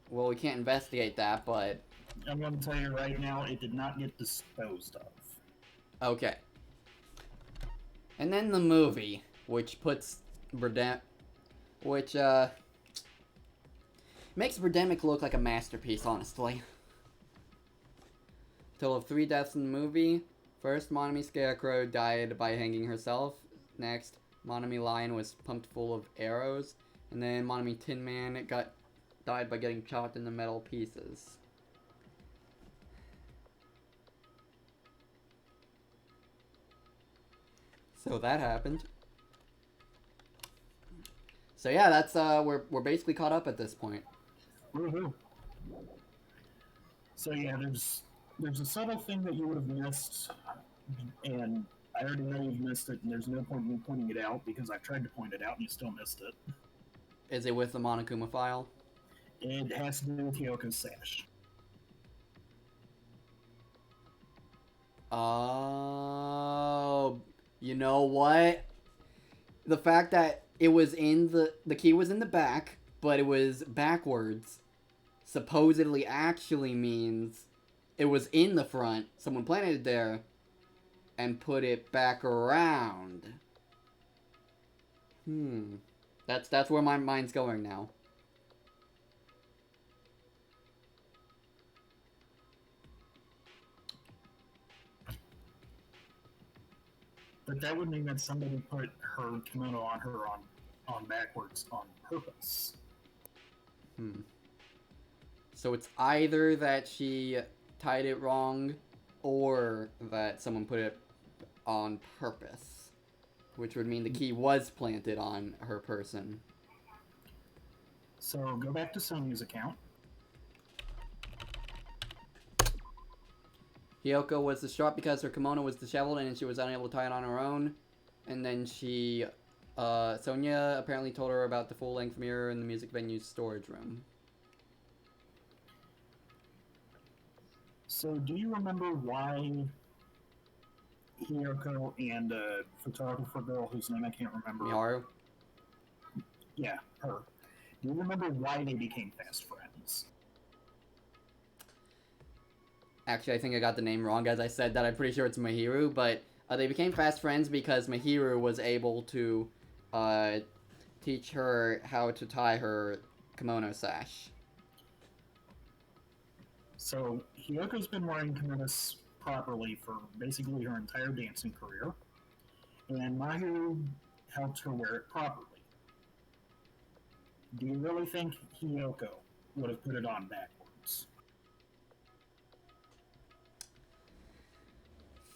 Well, we can't investigate that, but...
I'm going to tell you right now, it did not get disposed of.
Okay. And then the movie, which puts makes Birdemic look like a masterpiece, honestly. Total of 3 deaths in the movie. First, Monami Scarecrow died by hanging herself. Next, Monami Lion was pumped full of arrows. And then Monami Tin Man died by getting chopped into metal pieces. So that happened. So yeah, that's we're basically caught up at this point.
Woohoo. So yeah, there's a subtle thing that you would have missed, and I already know you've missed it, and there's no point in me pointing it out because I've tried to point it out and you still missed it.
Is it with the Monokuma file?
It has to do with Hyoko's sash.
Oh, you know what? The fact that it was in the key was in the back, but it was backwards, supposedly actually means it was in the front. Someone planted it there and put it back around. That's where my mind's going now.
But that would mean that somebody put her kimono on her on backwards on purpose.
So it's either that she tied it wrong or that someone put it on purpose, which would mean the key was planted on her person.
So go back to Sonya's account.
Hyoko was distraught because her kimono was disheveled and she was unable to tie it on her own. And then Sonya apparently told her about the full-length mirror in the music venue's storage room.
So do you remember why Hyoko and a photographer girl whose name I can't remember?
Miharu?
Yeah, her. Do you remember why they became fast friends?
Actually, I think I got the name wrong as I said that. I'm pretty sure it's Mahiru, but they became fast friends because Mahiru was able to teach her how to tie her kimono sash.
So Hyoko's been wearing kimonos properly for basically her entire dancing career, and Mahiru helped her wear it properly. Do you really think Hyoko would have put it on backwards?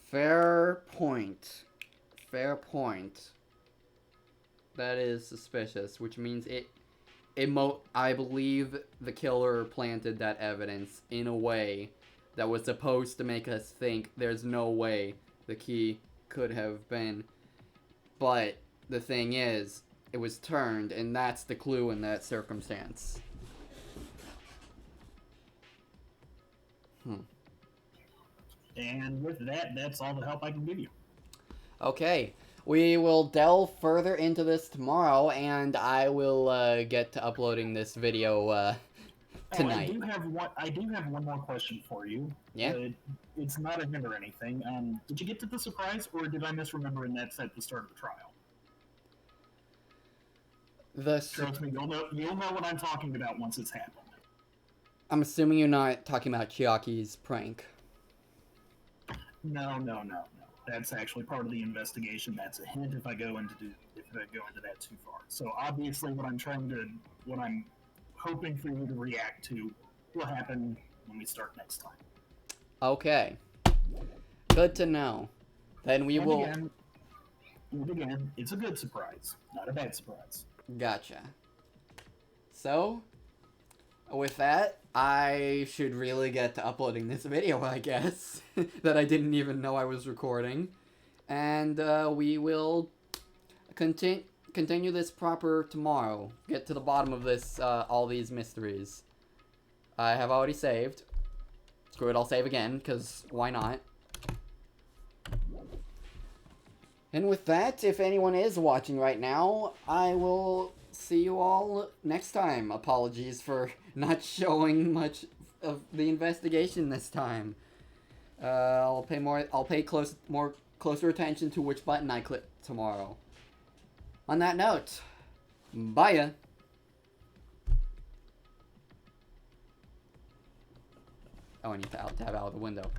Fair point. Fair point. That is suspicious, which means I believe the killer planted that evidence in a way that was supposed to make us think there's no way the key could have been. But the thing is, it was turned, and that's the clue in that circumstance.
And with that, that's all the help I can give you.
Okay, we will delve further into this tomorrow, and I will get to uploading this video tonight.
I do have one more question for you.
Yeah?
It's not a hint or anything. Did you get to the surprise, or did I misremember and that's at the start of the trial? Trust me, you'll know what I'm talking about once it's happened.
I'm assuming you're not talking about Chiaki's prank.
No. That's actually part of the investigation. That's a hint if I go into that too far. So obviously, what I'm hoping for you to react to will happen when we start next time.
Okay. Good to know. Then we will.
Again, it's a good surprise, not a bad surprise.
Gotcha. So, with that, I should really get to uploading this video, I guess, that I didn't even know I was recording. And we will continue this proper tomorrow. Get to the bottom of this, all these mysteries. I have already saved. Screw it, I'll save again, because why not? And with that, if anyone is watching right now, I will see you all next time. Apologies for not showing much of the investigation this time. I'll pay closer attention to which button I click tomorrow. On that note, bye. Oh, I need to tab out of the window.